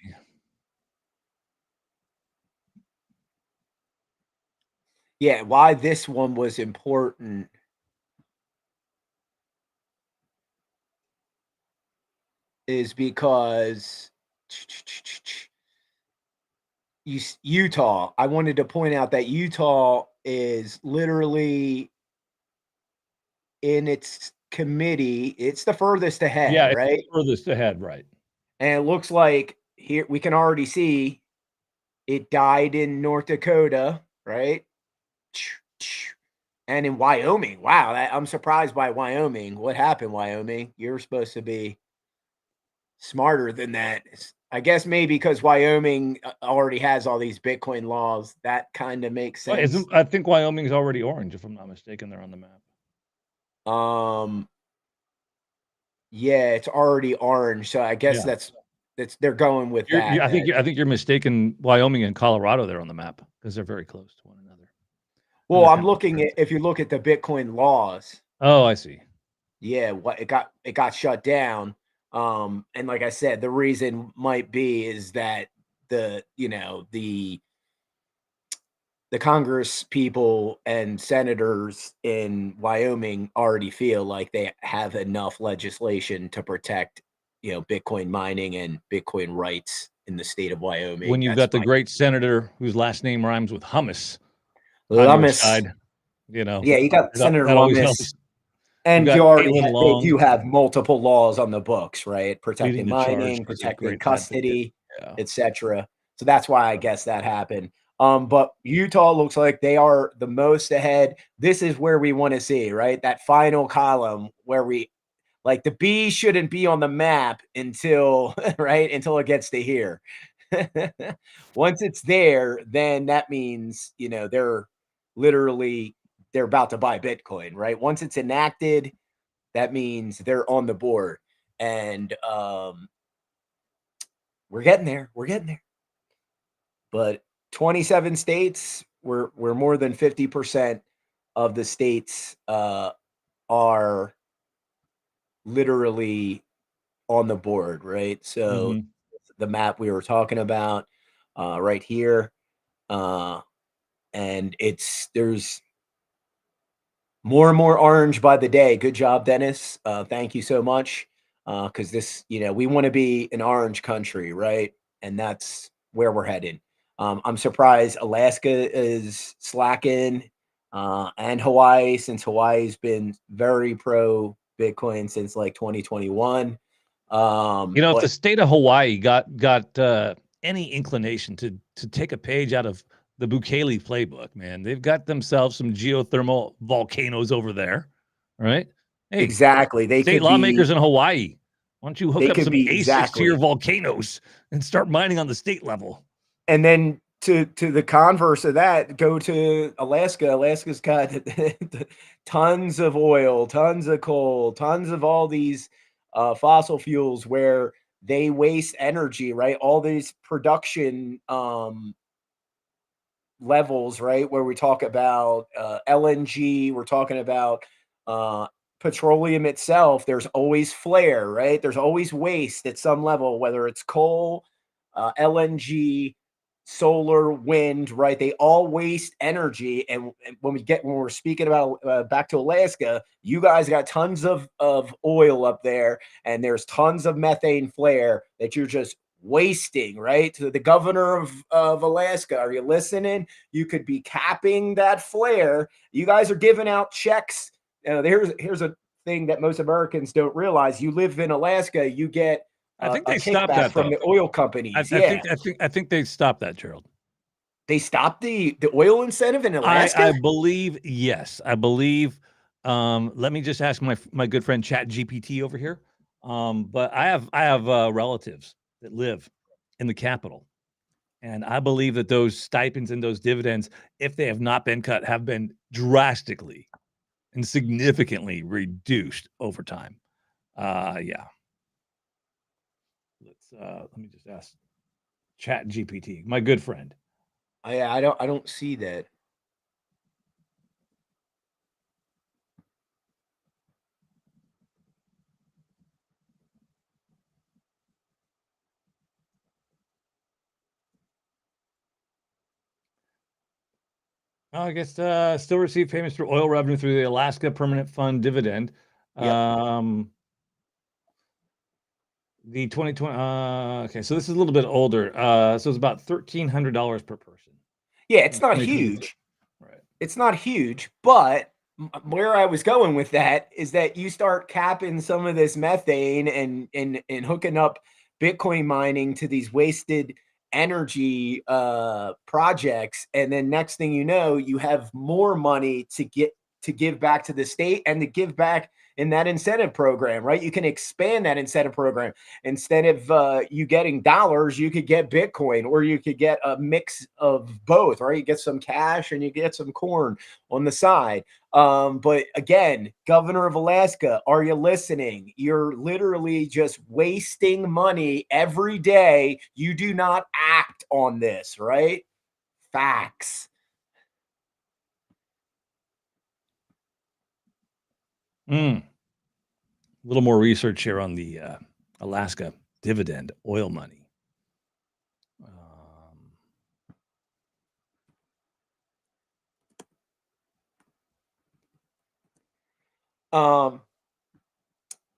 Yeah, why this one was important is because Utah, I wanted to point out that Utah is literally in its committee. It's the furthest ahead, Yeah, right? it's furthest ahead, right. And it looks like here we can already see it died in North Dakota, right? And in Wyoming. Wow, I'm surprised by Wyoming. What happened, Wyoming? You're supposed to be smarter than that. I guess maybe because Wyoming already has all these Bitcoin laws. That kind of makes sense. I think Wyoming's already orange, if I'm not mistaken. They're on the map. Yeah, it's already orange. So I guess that's they're going with that. I think you're mistaken. Wyoming and Colorado, they're on the map because they're very close to one another. Well, I'm looking at, if you look at the Bitcoin laws. Oh, I see. Yeah, what it got shut down. And like I said, the reason might be is that the Congress people and senators in Wyoming already feel like they have enough legislation to protect, Bitcoin mining and Bitcoin rights in the state of Wyoming. When you've got the great senator whose last name rhymes with hummus. Lummis. Yeah, you got Senator Lummis. And they do have multiple laws on the books, right? Protecting mining, protecting custody, etc. So that's why I guess that happened. But Utah looks like they are the most ahead. This is where we want to see, right? That final column where the B shouldn't be on the map until until it gets to here. Once it's there, then that means, they're about to buy Bitcoin, right? Once it's enacted, that means they're on the board. And we're getting there. But 27 states, we're more than 50% of the states are are literally on the board, right? So Mhm. the map we were talking about right here, and there's more and more orange by the day. Good job, Dennis. Thank you so much. Because this, we want to be an orange country, right? And that's where we're headed. I'm surprised Alaska is slacking, and Hawaii, since Hawaii's been very pro Bitcoin since like 2021. If the But state of Hawaii got any inclination to take a page out of the Bukele playbook, man, they've got themselves some geothermal volcanoes over there, right? Hey, exactly, state lawmakers in Hawaii, why don't you hook they up could some be ASICs to your exactly. volcanoes and start mining on the state level? And then to the converse of that, go to Alaska. Alaska's got tons of oil, tons of coal, tons of all these fossil fuels where they waste energy, right? All these production levels, right? Where we talk about LNG, we're talking about petroleum itself. There's always flare, right? There's always waste at some level, whether it's coal, LNG, solar, wind, right? They all waste energy. And when we're speaking about back to Alaska, you guys got tons of oil up there, and there's tons of methane flare that you're just wasting, right? To the governor of Alaska, are you listening? You could be capping that flare. You guys are giving out checks. Here's a thing that most Americans don't realize. You live in Alaska, you get I think a they stopped kickback that from though. the oil I, companies. I Yeah, think I think I think they stopped that, Gerald. they stopped the oil incentive in I Alaska. believe, yes. I believe, let me just ask my good friend Chat GPT over here. But I have relatives that live in the capital, and I believe that those stipends and those dividends, if they have not been cut, have been drastically and significantly reduced over time. Yeah. Let me just ask Chat GPT, my good friend. I don't see that. I guess still receive payments through oil revenue through the Alaska Permanent Fund dividend. Yep. The 2020. Okay, so this is a little bit older. So it's about $1,300 per person Yeah, in it's not 2023. huge. Right. It's not huge, but where I was going with that is that you start capping some of this methane and hooking up Bitcoin mining to these wasted energy projects, and then next thing you know, you have more money to give back to the state and to give back in that incentive program, right? You can expand that incentive program. Instead of you getting dollars, you could get Bitcoin, or you could get a mix of both, right? You get some cash and you get some corn on the side. But again, Governor of Alaska, are you listening? You're literally just wasting money every day. You do not act on this, right? Facts. A little more research here on the Alaska dividend oil money. Um,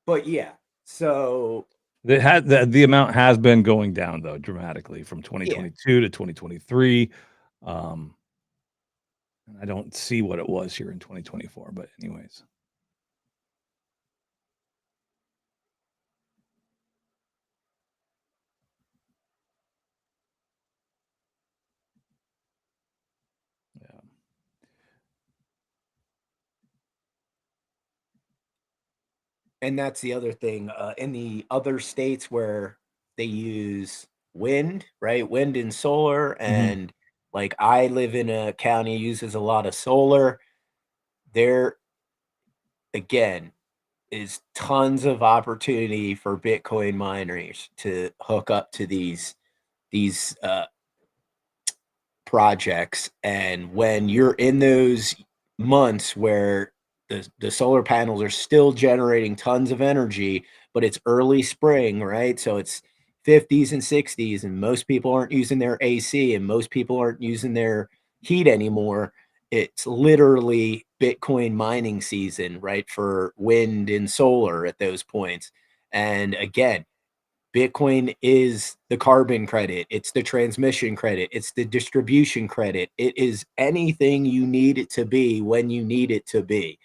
but yeah, so The amount has been going down though dramatically from yeah. 2022 to 2023. Um, and I don't see what it was here in 2024, but anyways. Yeah. And that's the other thing, in the other states where they use wind, right? Wind and solar, Mhm. and like I live in a county uses a lot of solar. There again is tons of opportunity for Bitcoin miners to hook up to these projects. And when you're in those months where the solar panels are still generating tons of energy, but it's early spring, right? So it's 50s and 60s, and most people aren't using their AC, and most people aren't using their heat anymore. It's literally Bitcoin mining season, right? For wind and solar at those points. And again, Bitcoin is the carbon credit, it's the transmission credit, it's the distribution credit. It is anything you need it to be when you need it to be.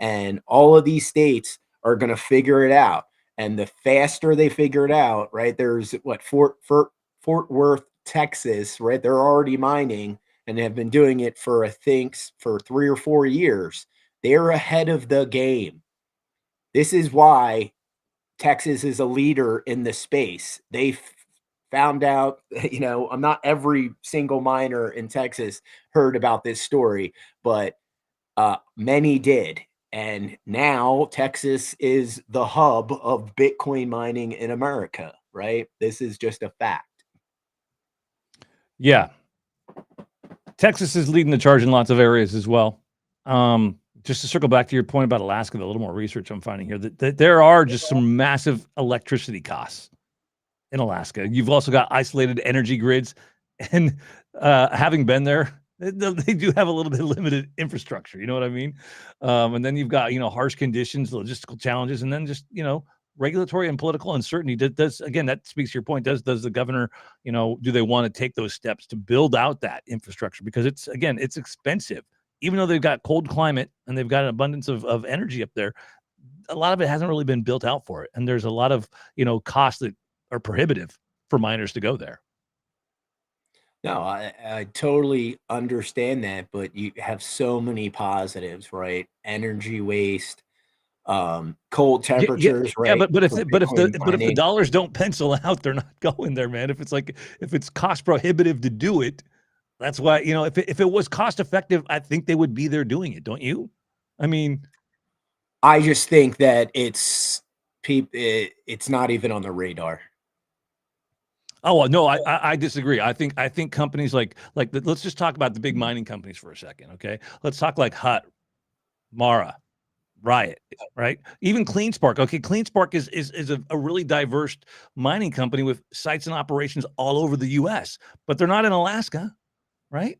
And all of these states are going to figure it out. And the faster they figure it out, right? There's what Fort Worth, Texas, right? They're already mining and have been doing it for I think for 3 or 4 years. They're ahead of the game. This is why Texas is a leader in the space. They found out, I'm not every single miner in Texas heard about this story, but many did. And now Texas is the hub of Bitcoin mining in America, right? This is just a fact. Yeah. Texas is leading the charge in lots of areas as well. Just to circle back to your point about Alaska, a little more research I'm finding here, that there are just some massive electricity costs in Alaska. You've also got isolated energy grids, and having been there, they do have a little bit of limited infrastructure. You know what I mean? And then you've got harsh conditions, logistical challenges, and then just regulatory and political uncertainty. Does again, that speaks to your point. Does the governor, do they want to take those steps to build out that infrastructure? Because it's expensive. Even though they've got cold climate and they've got an abundance of energy up there, a lot of it hasn't really been built out for it. And there's a lot of, costs that are prohibitive for miners to go there. No, I totally understand that, but you have so many positives, right? Energy waste, cold temperatures, Yeah, right? but if For but if Bitcoin the mining. dollars don't pencil out, they're not going there, man. If it's cost prohibitive to do it, that's why, if it was cost effective, I think they would be there doing it, don't you? I mean, I just think that it's not even on the radar. oh no, I disagree. I think companies let's just talk about the big mining companies for a second, okay? Let's talk like Hut, Mara, Riot, right? Even CleanSpark. Okay, CleanSpark is a really diverse mining company with sites and operations all over the U.S., but they're not in Alaska, right?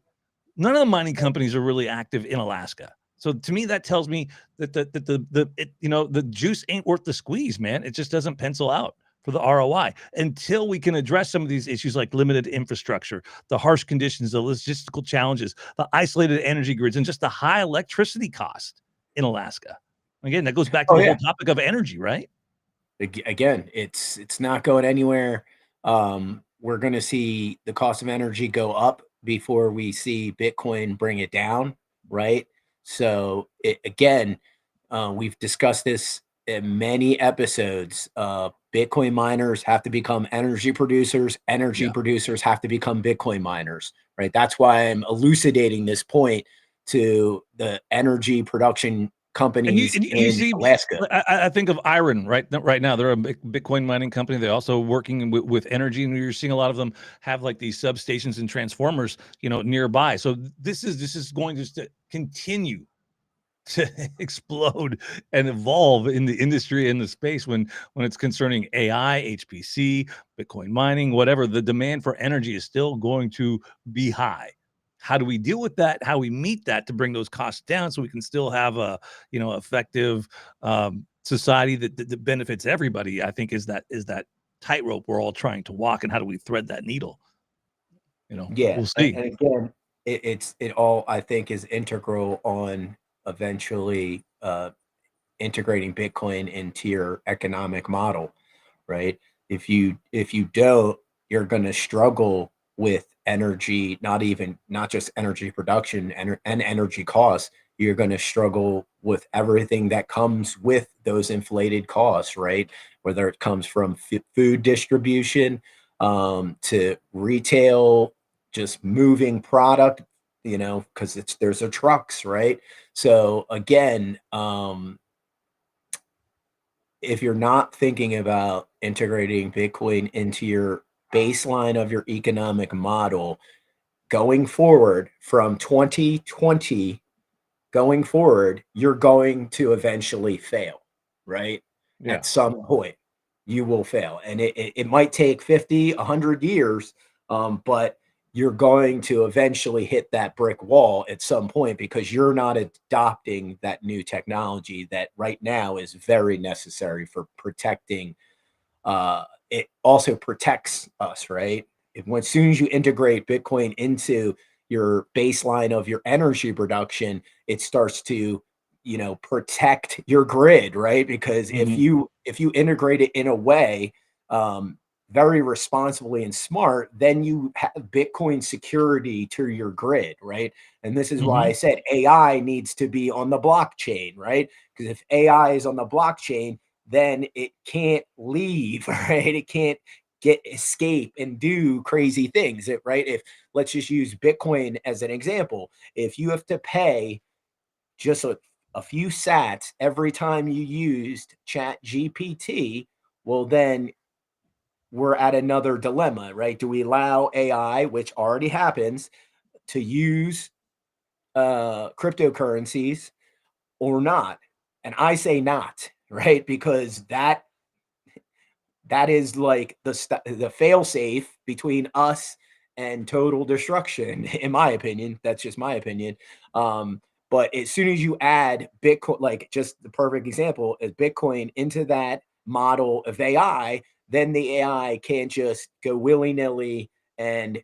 None of the mining companies are really active in Alaska. So to me, that tells me that the juice ain't worth the squeeze, man. It just doesn't pencil out for the ROI until we can address some of these issues like limited infrastructure, the harsh conditions, the logistical challenges, the isolated energy grids, and just the high electricity cost in Alaska. Again, that goes back to Oh the yeah. whole topic of energy, right? Again, it's not going anywhere. We're going to see the cost of energy go up before we see Bitcoin bring it down, right? So again, we've discussed this in many episodes. Bitcoin miners have to become energy producers. Energy Yeah. producers have to become Bitcoin miners, right? That's why I'm elucidating this point to the energy production companies And you in see, Alaska. I think of Iron right now. They're a big Bitcoin mining company. They're also working with energy, and you're seeing a lot of them have like these substations and transformers, nearby. So this is going to continue to explode and evolve in the industry and the space when it's concerning AI, HPC, Bitcoin mining, whatever. The demand for energy is still going to be high. How do we deal with that? How we meet that to bring those costs down so we can still have a effective society that benefits everybody? I think is that tightrope we're all trying to walk, and how do we thread that needle? Yeah, We'll see. and again, it all I think is integral on eventually integrating Bitcoin into your economic model, right? If you don't, you're going to struggle with energy, not just energy production and energy costs. You're going to struggle with everything that comes with those inflated costs, right? Whether it comes from food distribution to retail, just moving product, because there's a trucks, right? So again, if you're not thinking about integrating Bitcoin into your baseline of your economic model going forward from 2020 going forward, you're going to eventually fail, right? Yeah. At some point, you will fail. And it might take 50, 100 years, but you're going to eventually hit that brick wall at some point because you're not adopting that new technology that right now is very necessary for protecting. It also protects us, right? As soon as you integrate Bitcoin into your baseline of your energy production, it starts to, protect your grid, right? Because if you integrate it in a way, um, very responsibly and smart, then you have Bitcoin security to your grid, right? And this is why I said AI needs to be on the blockchain, right? Because if AI is on the blockchain, then it can't leave, right? It can't escape and do crazy things, right? If let's just use Bitcoin as an example, if you have to pay just a few sats every time you used Chat GPT, well, then we're at another dilemma, right? Do we allow AI, which already happens, to use cryptocurrencies or not? And I say not, right? Because that is like the fail safe between us and total destruction, in my opinion. That's just my opinion. But as soon as you add Bitcoin, like just the perfect example is Bitcoin into that model of AI, then the AI can't just go willy-nilly and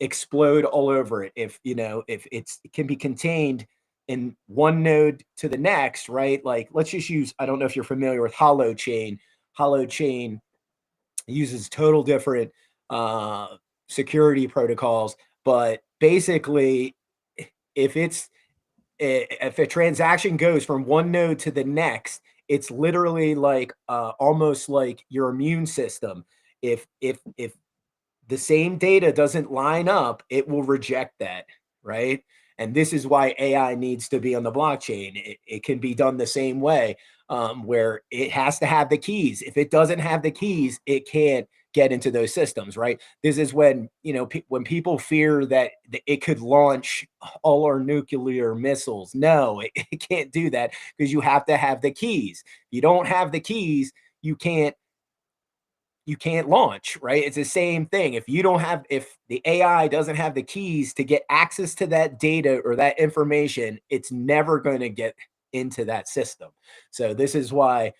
explode all over it. If it can be contained in one node to the next, right? Like let's just use, I don't know if you're familiar with Hollow Chain. Hollow Chain uses total different uh, security protocols, but basically, if it's if a transaction goes from one node to the next, it's literally like almost like your immune system. If the same data doesn't line up, it will reject that, right? And this is why AI needs to be on the blockchain. It can be done the same way, where it has to have the keys. If it doesn't have the keys, it can't get into those systems, right? This is when, when people fear that it could launch all our nuclear missiles. No, it can't do that because you have to have the keys. You don't have the keys, you can't launch, right? It's the same thing. If the AI doesn't have the keys to get access to that data or that information, it's never going to get into that system. So this is why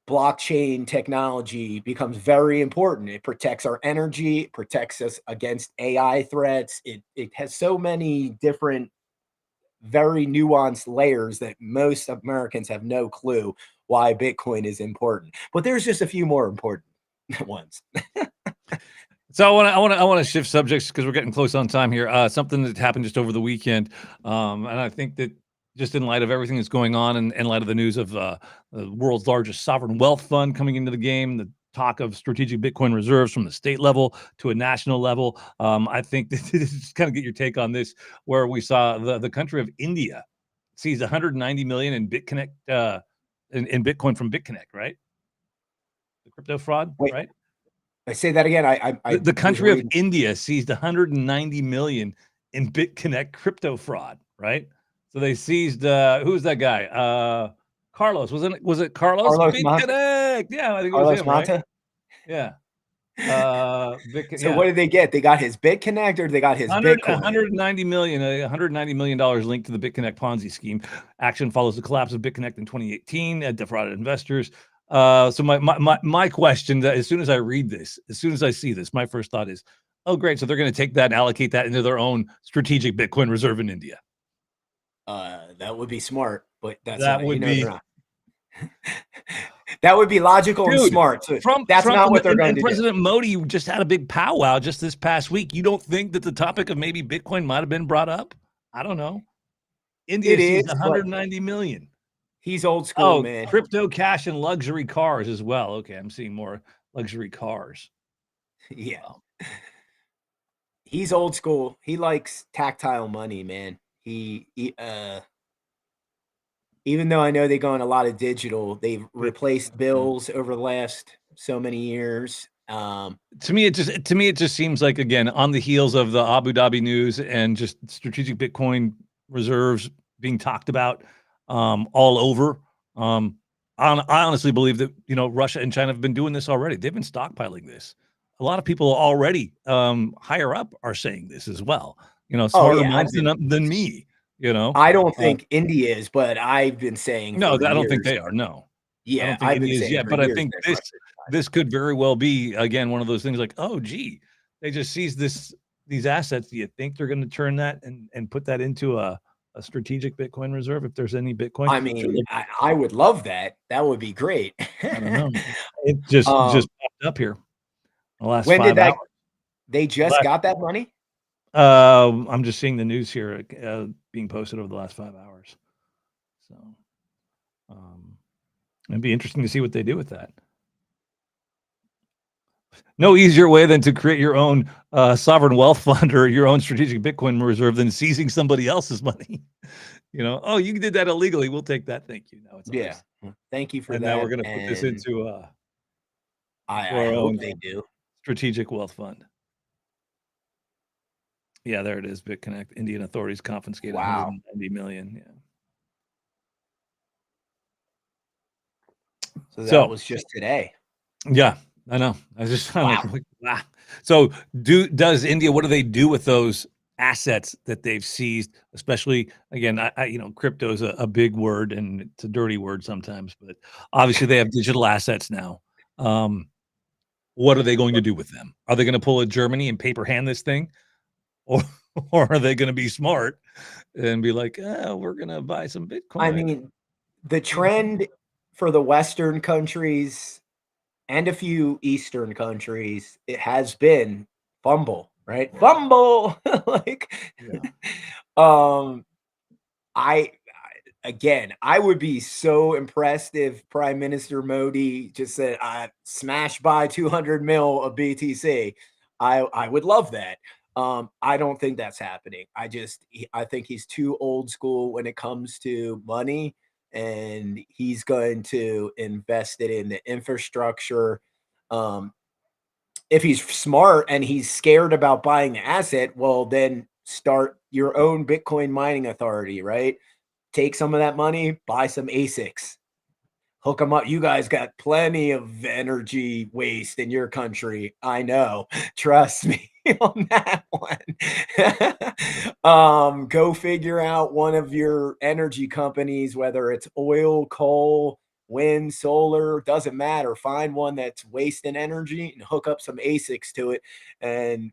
blockchain technology becomes very important. It protects our energy, it protects us against AI threats. It has so many different, very nuanced layers that most Americans have no clue why Bitcoin is important. But there's just a few more important ones. So I want to shift subjects because we're getting close on time here. Something that happened just over the weekend, and I think that just in light of everything that's going on, and in light of the news of the world's largest sovereign wealth fund coming into the game, the talk of strategic Bitcoin reserves from the state level to a national level, I think that just kind of get your take on this, where we saw the country of India seized 190 million in BitConnect in Bitcoin from BitConnect, right? The crypto fraud, Wait, right? I say that again. I The was country of reading. India seized 190 million in BitConnect crypto fraud, right? So they seized who's that guy? Carlos, was it Carlos? Carlos Mata. BitConnect. Yeah, I think it was Carlos him, right? Mata. Yeah. So what did they get? They got his BitConnect or they got his 100, Bitcoin? 190 million, $190 million linked to the BitConnect Ponzi scheme. Action follows the collapse of BitConnect in 2018, defrauded investors. So my question, that as soon as I read this, as soon as I see this, my first thought is, oh, great. So they're going to take that and allocate that into their own strategic Bitcoin reserve in India. That would be smart, but that's That not, would they're be, not. That would be logical and dude. smart. So Trump that's not what they're and going to do. President Modi just had a big powwow just this past week. You don't think that the topic of maybe Bitcoin might have been brought up? I don't know. India It sees is, but 190 million. he's old school, Oh, man. crypto cash and luxury cars as well. Okay, I'm seeing more luxury cars. Yeah, Wow. he's old school. He likes tactile money, man. Even though I know they've gone a lot of digital, they've replaced bills over the last so many years. To me, it just seems like, again, on the heels of the Abu Dhabi news and just strategic Bitcoin reserves being talked about all over. I honestly believe that Russia and China have been doing this already. They've been stockpiling this. A lot of people already higher up are saying this as well. Smarter yeah, minds than me. I don't think India is, but I've been saying No, for I don't think years. they are. No, I Yeah, don't think I've been India is saying yet. for But I years think that this Russia's could very well be again one of those things like, oh, gee, they just seized these assets. Do you think they're going to turn that and put that into a strategic Bitcoin reserve if there's any Bitcoin? I mean, I would love that. That would be great. I don't know. It just popped up here the last When 5 did hours. they just got that money? I'm just seeing the news here being posted over the last 5 hours. So it'd be interesting to see what they do with that. No easier way than to create your own sovereign wealth fund or your own strategic Bitcoin reserve than seizing somebody else's money. Oh, you did that illegally. We'll take that. Thank you. Now it's ours. Thank you for And that. now we're going to put this into I our hope own they do. strategic wealth fund. Yeah, there it is. BitConnect. Indian authorities confiscated 190 million. Yeah. So that was just today. Yeah, I know. I just found like, wow. So does India, what do they do with those assets that they've seized? Especially again, I crypto is a big word and it's a dirty word sometimes, but obviously they have digital assets now. What are they going to do with them? Are they going to pull a Germany and paper hand this thing? Or are they going to be smart and be like, we're going to buy some Bitcoin? I mean, the trend for the Western countries and a few Eastern countries, it has been fumble, right? Fumble. I would be so impressed if Prime Minister Modi just said, smash by 200 mil of BTC. I would love that. I don't think that's happening. I think he's too old school when it comes to money, and he's going to invest it in the infrastructure. If he's smart and he's scared about buying the asset, well, then start your own Bitcoin mining authority, right? Take some of that money, buy some ASICs, hook them up. You guys got plenty of energy waste in your country. I know. Trust me on that one. Go figure out one of your energy companies, whether it's oil, coal, wind, solar, doesn't matter. Find one that's wasting energy and hook up some ASICs to it and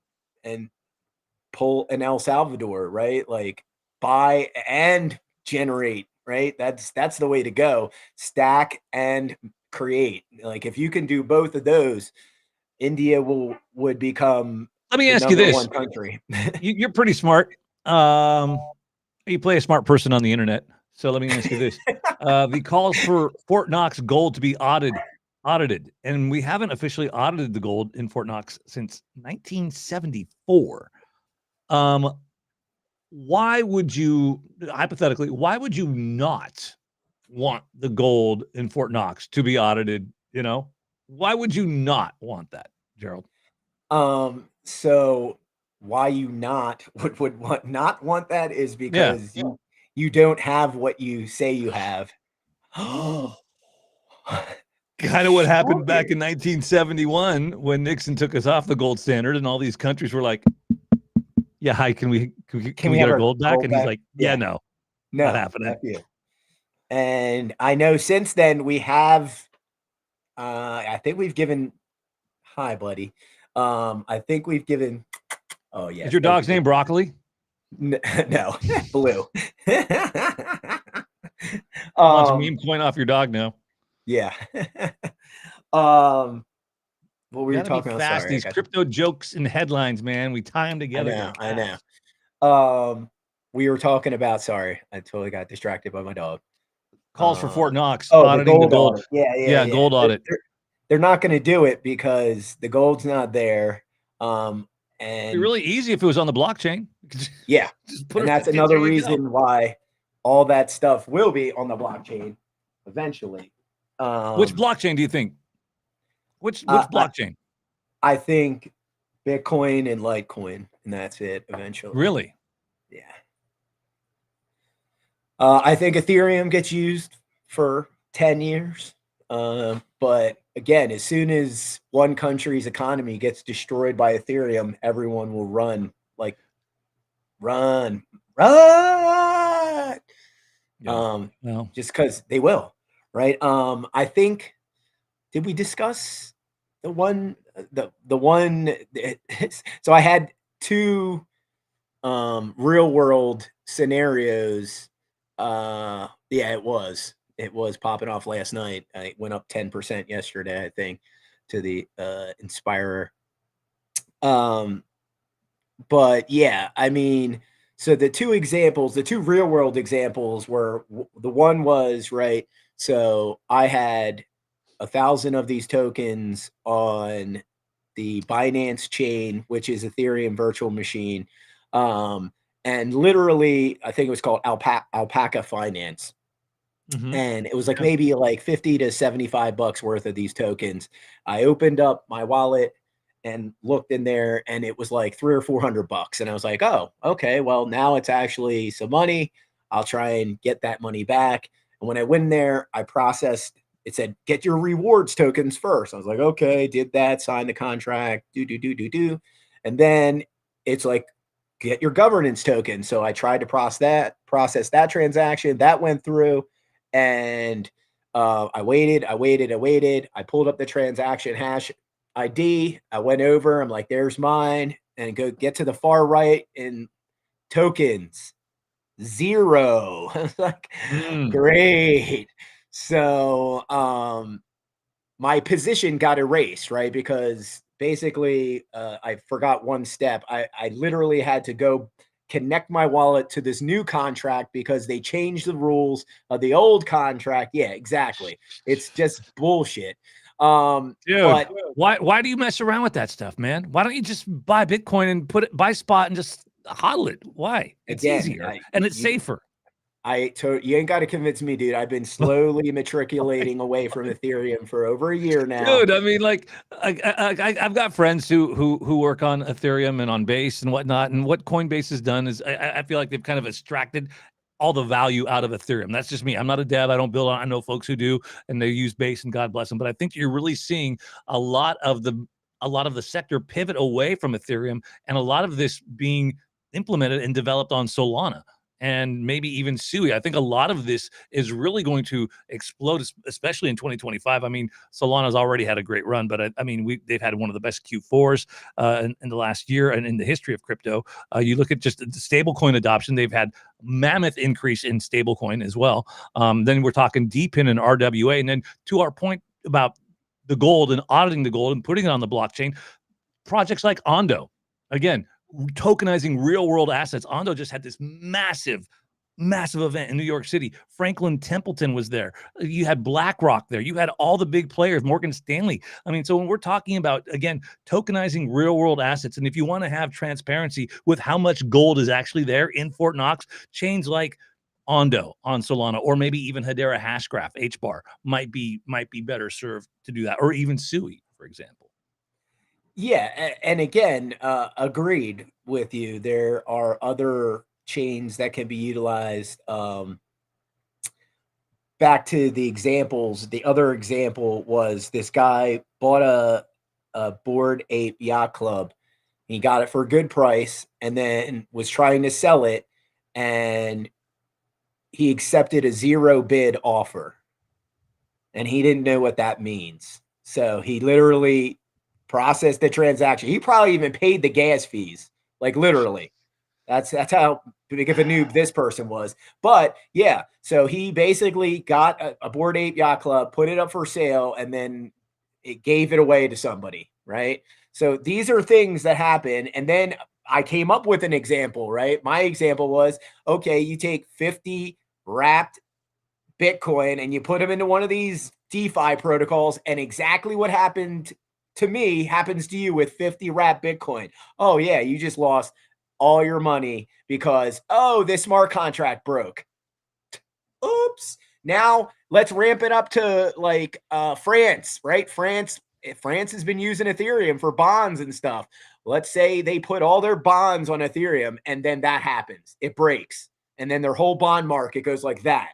pull an El Salvador, right? Like buy and generate, right? That's the way to go. Stack and create. Like if you can do both of those, India would become Let me the ask you number this. one country. You're pretty smart. You play a smart person on the internet. So let me ask you this. The calls for Fort Knox gold to be audited, and we haven't officially audited the gold in Fort Knox since 1974. Why would you, hypothetically, not want the gold in Fort Knox to be audited? Why would you not want that, Gerald? So why you not want that is because you don't have what you say you have. Kind of what happened back in 1971 when Nixon took us off the gold standard, and all these countries were like, "Yeah, hi, can we get our gold back?" And he's like, "Yeah, no, not happening." And I know since then we have, I think we've given. Hi, buddy. I think we've given. Oh yeah. Is your dog's name Broccoli? No, Blue. Want some meme coin off your dog now? Yeah. What were you talking about? Fast. Sorry, These crypto jokes and headlines, man. We tie them together. I know. We were talking about. Sorry, I totally got distracted by my dog. Calls for Fort Knox auditing the gold. Audit. Yeah. Gold audit. They're not going to do it because the gold's not there. And it'd be really easy if it was on the blockchain. Yeah, and that's another reason why all that stuff will be on the blockchain eventually. Which blockchain do you think? Which blockchain? I think Bitcoin and Litecoin, and that's it eventually. Really? Yeah. I think Ethereum gets used for 10 years. But again, as soon as one country's economy gets destroyed by Ethereum, everyone will run like run, run. Yeah. Well, Just because they will, right? I think did we discuss the one so I had two real world scenarios. Yeah, it was popping off last night. I went up 10% yesterday, I think, to the Inspirer. Um, but yeah, I mean, so the two examples, the two real world examples were the one was right. So I had 1,000 of these tokens on the Binance chain, which is Ethereum virtual machine. Um, and literally, I think it was called Alpaca Finance. mhm. And it was like Yeah. maybe like 50 to 75 bucks worth of these tokens. I opened up my wallet and looked in there and it was like 300 or 400 bucks. And I was like, oh, okay, well, now it's actually some money. I'll try and get that money back. And when I went in there, I processed, it said, get your rewards tokens first. I was like, okay, did that, sign the contract, do. And then it's like, get your governance token. So I tried to process that transaction. That went through. And I waited. I pulled up the transaction hash ID. I went over. I'm like, there's mine. And go get to the far right in tokens, 0. I was like, Mm. great. So my position got erased, right? Because basically I forgot one step. I literally had to go connect my wallet to this new contract because they changed the rules of the old contract. Yeah, exactly. It's just bullshit. Dude, But why do you mess around with that stuff, man? Why don't you just buy Bitcoin and buy spot and just hodl it? Why? It's again, easier and it's safer. you ain't got to convince me, dude. I've been slowly matriculating away from Ethereum for over a year now. Dude, I mean, like, I've got friends who work on Ethereum and on Base and whatnot, and what Coinbase has done is I feel like they've kind of extracted all the value out of Ethereum. That's just me. I'm not a dev. I don't build on. I know folks who do, and they use Base, and God bless them. But I think you're really seeing a lot of the sector pivot away from Ethereum, and a lot of this being implemented and developed on Solana. And maybe even Sui. I think a lot of this is really going to explode, especially in 2025. I mean, Solana's already had a great run, but I mean, they've had one of the best Q4s in the last year and in the history of crypto. You look at just the stablecoin adoption; they've had mammoth increase in stablecoin as well. Then we're talking DePIN and RWA, and then to our point about the gold and auditing the gold and putting it on the blockchain, projects like Ondo, again, tokenizing real world assets. Ondo just had this massive event in New York City. Franklin Templeton was there. You had BlackRock there. You had all the big players, Morgan Stanley. I mean, so when we're talking about, again, tokenizing real world assets, and if you want to have transparency with how much gold is actually there in Fort Knox, chains like Ondo on Solana, or maybe even Hedera Hashgraph, HBAR might be better served to do that, or even Sui, for example. Yeah, and again, agreed with you. There are other chains that can be utilized. Back to the examples. The other example was this guy bought a Bored Ape Yacht Club. He got it for a good price, and then was trying to sell it, and he accepted a 0 bid offer, and he didn't know what that means. So he literally processed the transaction. He probably even paid the gas fees, like literally. That's how big of a noob this person was. But yeah, so he basically got a Bored Ape Yacht Club, put it up for sale, and then it gave it away to somebody, right? So these are things that happen. And then I came up with an example, right? My example was, okay, you take 50 wrapped Bitcoin and you put them into one of these DeFi protocols, and exactly what happened to me happens to you with 50 wrapped Bitcoin. Oh yeah, you just lost all your money because, oh, this smart contract broke. Oops. Now let's ramp it up to like France, right? France has been using Ethereum for bonds and stuff. Let's say they put all their bonds on Ethereum and then that happens. It breaks. and then their whole bond market goes like that.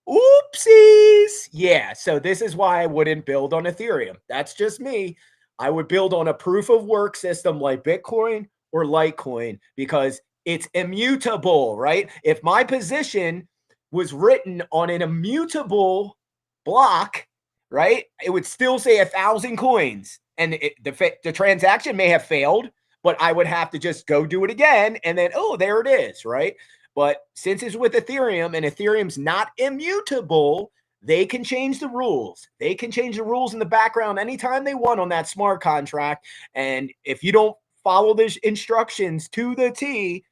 Oopsies. Yeah. So this is why I wouldn't build on Ethereum. That's just me. I would build on a proof of work system like Bitcoin or Litecoin because it's immutable, right? If my position was written on an immutable block, right, it would still say 1,000 coins, and the transaction may have failed, but I would have to just go do it again, and then, oh, there it is, right? But since it's with Ethereum and Ethereum's not immutable, they can change the rules. They can change the rules in the background anytime they want on that smart contract. And if you don't follow the instructions to the T,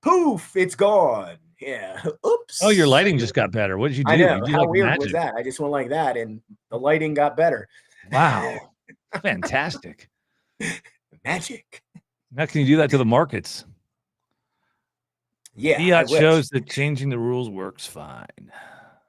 poof, it's gone. Yeah. Oops. Oh, your lighting just got better. What did you do? I know. You do How like weird magic. was that? I just went like that and the lighting got better. Wow. Fantastic. Magic. How can you do that to the markets? Yeah. Fiat shows that changing the rules works fine.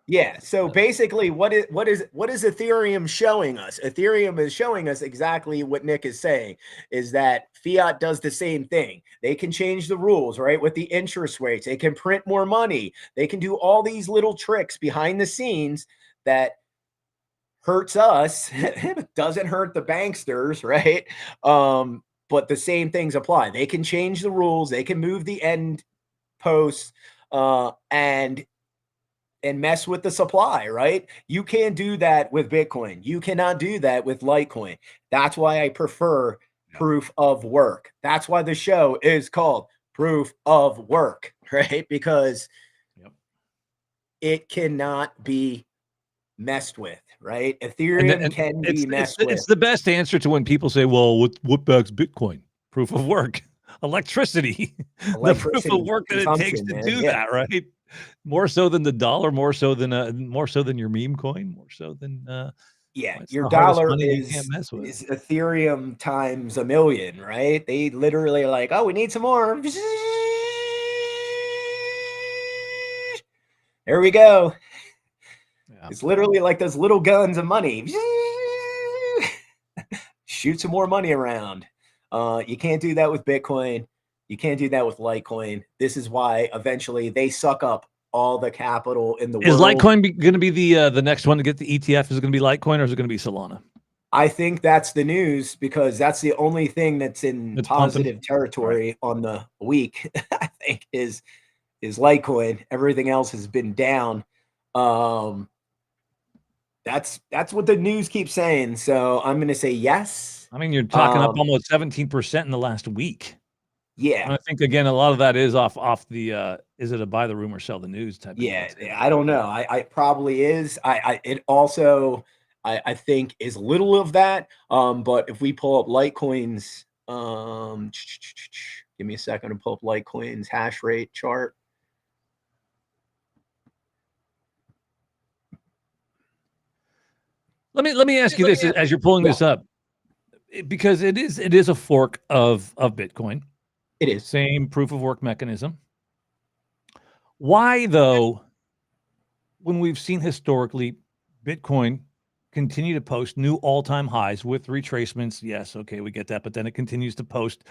Yeah. So basically, what is Ethereum showing us? Ethereum is showing us exactly what Nick is saying, is that fiat does the same thing. They can change the rules, right? With the interest rates, they can print more money. They can do all these little tricks behind the scenes that hurts us. It doesn't hurt the banksters, right? But the same things apply. They can change the rules. They can move the end posts and mess with the supply, right? You can't do that with Bitcoin. You cannot do that with Litecoin. That's why I prefer proof of work. That's why the show is called Proof of Work, right? Because it cannot be messed with, right? Ethereum can be messed with. It's the best answer to when people say, well, what backs Bitcoin? Proof of work. Electricity. The proof of work that it takes to do that, right? More so than the dollar, more so than your meme coin, more so than your dollar is Ethereum times a million, right? They literally are like, oh, we need some more. There we go. Yeah. It's literally like those little guns of money. Shoot some more money around. You can't do that with Bitcoin. You can't do that with Litecoin. This is why eventually they suck up all the capital in the world. Is Litecoin going to be the next one to get the ETF? Is it going to be Litecoin or is it going to be Solana? I think that's the news because that's the only thing that's in positive territory on the week. I think is Litecoin. Everything else has been down. That's what the news keeps saying. So I'm going to say yes. I mean, you're talking up almost 17% in the last week. Yeah. And I think, again, a lot of that is off the is it a buy the rumor, sell the news type of thing? I don't know. I probably is. It also, I think, is a little of that. But if we pull up Litecoin's, give me a second to pull up Litecoin's hash rate chart. Let me ask you this as you're pulling this up, because it is a fork of Bitcoin. It is. Same proof of work mechanism. Why, though, when we've seen historically Bitcoin continue to post new all-time highs with retracements, yes, okay, we get that, but then it continues to post,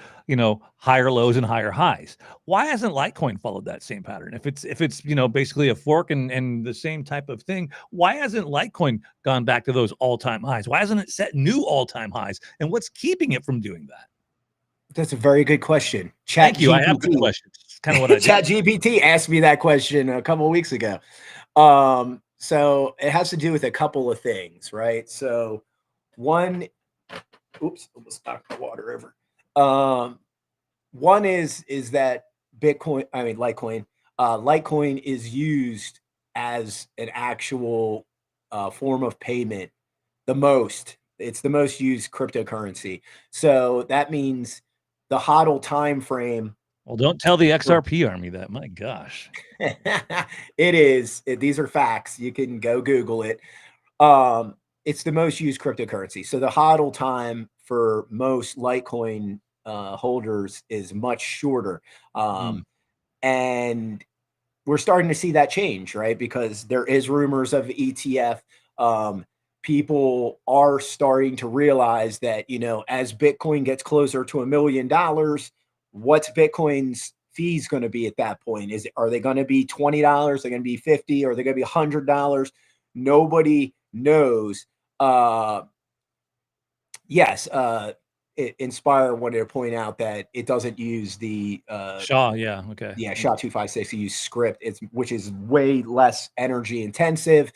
higher lows and higher highs. Why hasn't Litecoin followed that same pattern? If it's basically a fork and the same type of thing, why hasn't Litecoin gone back to those all-time highs? Why hasn't it set new all-time highs? And what's keeping it from doing that? That's a very good question. Thank you. I have good questions. It's kind of what I Chat GPT asked me that question a couple of weeks ago. So it has to do with a couple of things, right? So one, oops, almost knocked my water over. One is that Litecoin is used as an actual form of payment. It's the most used cryptocurrency. So that means the HODL time frame. Well, don't tell the XRP army that. My gosh. It is. These are facts. You can go Google it. It's the most used cryptocurrency. So the HODL time for most Litecoin holders is much shorter. And we're starting to see that change, right? Because there is rumors of ETF. People are starting to realize that, as Bitcoin gets closer to $1 million, what's Bitcoin's fees going to be at that point? Are they going to be $20? Are they going to be 50? Are they going to be $100? Nobody knows. Yes. Inspire wanted to point out that it doesn't use the Shaw, yeah, okay. Yeah, SHA-256. You use script, which is way less energy intensive.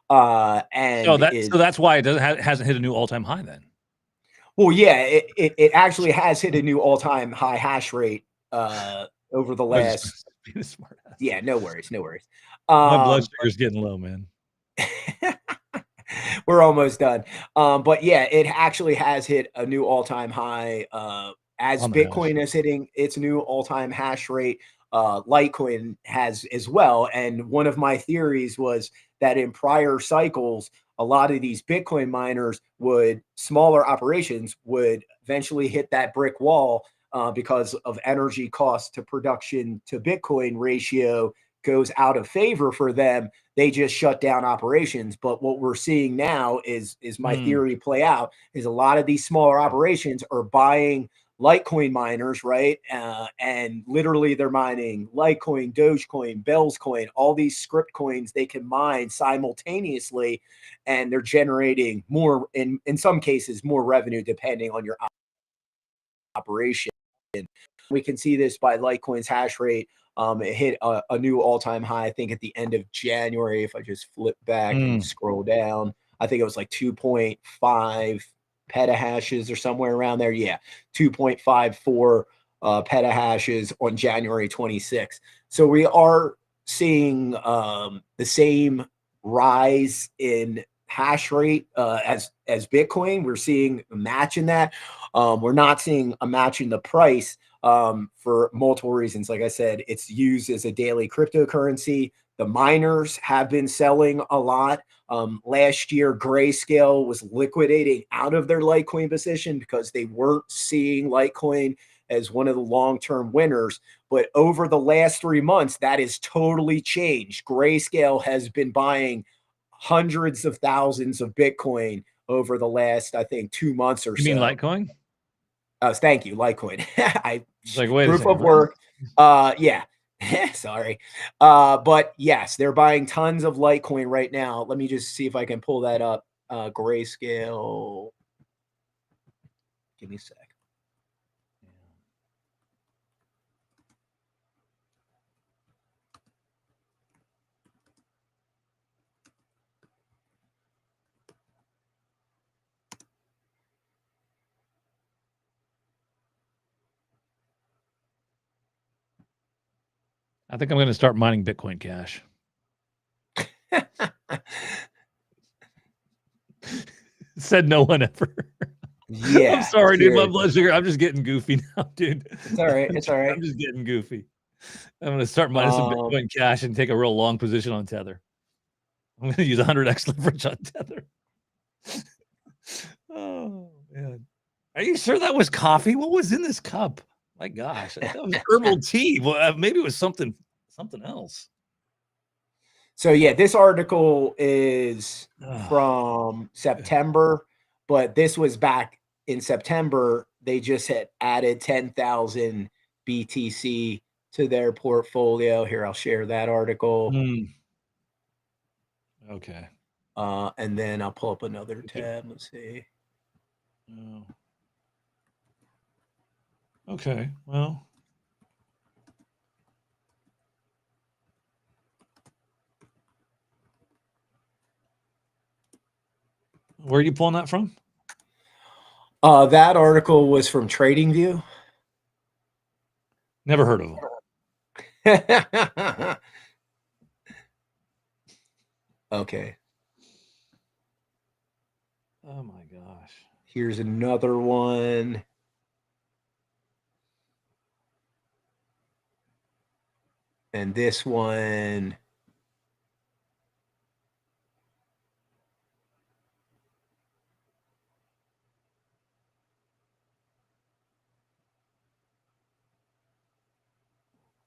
And so that's why it hasn't hit a new all-time high then. Well, yeah, it actually has hit a new all-time high hash rate over the last. Yeah, no worries. My blood sugar's getting low, man. We're almost done. But yeah, it actually has hit a new all-time high as Bitcoin is hitting its new all-time hash rate. Litecoin has as well. And one of my theories was that in prior cycles, a lot of these Bitcoin miners smaller operations would eventually hit that brick wall because of energy cost to production to Bitcoin ratio goes out of favor for them. They just shut down operations. But what we're seeing now is my theory play out, is a lot of these smaller operations are buying Litecoin miners, right? And literally they're mining Litecoin, Dogecoin, Bell's coin, all these script coins they can mine simultaneously, and they're generating more, in some cases, more revenue depending on your operation. We can see this by Litecoin's hash rate. It hit a new all-time high, I think, at the end of January. If I just flip back and scroll down, I think it was like 2.5 petahashes or somewhere around there. Yeah, 2.54 petahashes on January 26th. So we are seeing the same rise in hash rate as Bitcoin. We're seeing a match in that. We're not seeing a match in the price for multiple reasons. Like I said, it's used as a daily cryptocurrency. The miners have been selling a lot. Last year, Grayscale was liquidating out of their Litecoin position because they weren't seeing Litecoin as one of the long-term winners. But over the last 3 months, that has totally changed. Grayscale has been buying hundreds of thousands of Bitcoin over the last, I think, 2 months or so. You mean Litecoin? Thank you, Litecoin. Like, wait, proof of work. Yeah. Sorry. But yes, they're buying tons of Litecoin right now. Let me just see if I can pull that up. Grayscale. Give me a sec. I think I'm going to start mining Bitcoin Cash. Said no one ever. Yeah. I'm sorry, dude. My blood sugar. I'm just getting goofy now, dude. It's all right. It's all right. I'm just getting goofy. I'm going to start mining some Bitcoin Cash and take a real long position on Tether. I'm going to use 100x leverage on Tether. Oh, man. Are you sure that was coffee? What was in this cup? My gosh, that was herbal tea. Well, maybe it was something else. So yeah, this article is from September, but this was back in September. They just had added 10,000 BTC to their portfolio. Here, I'll share that article. Okay. And then I'll pull up another tab. Let's see. Oh. Okay, well. Where are you pulling that from? That article was from TradingView. Never heard of them. Okay. Oh my gosh. Here's another one. And this one.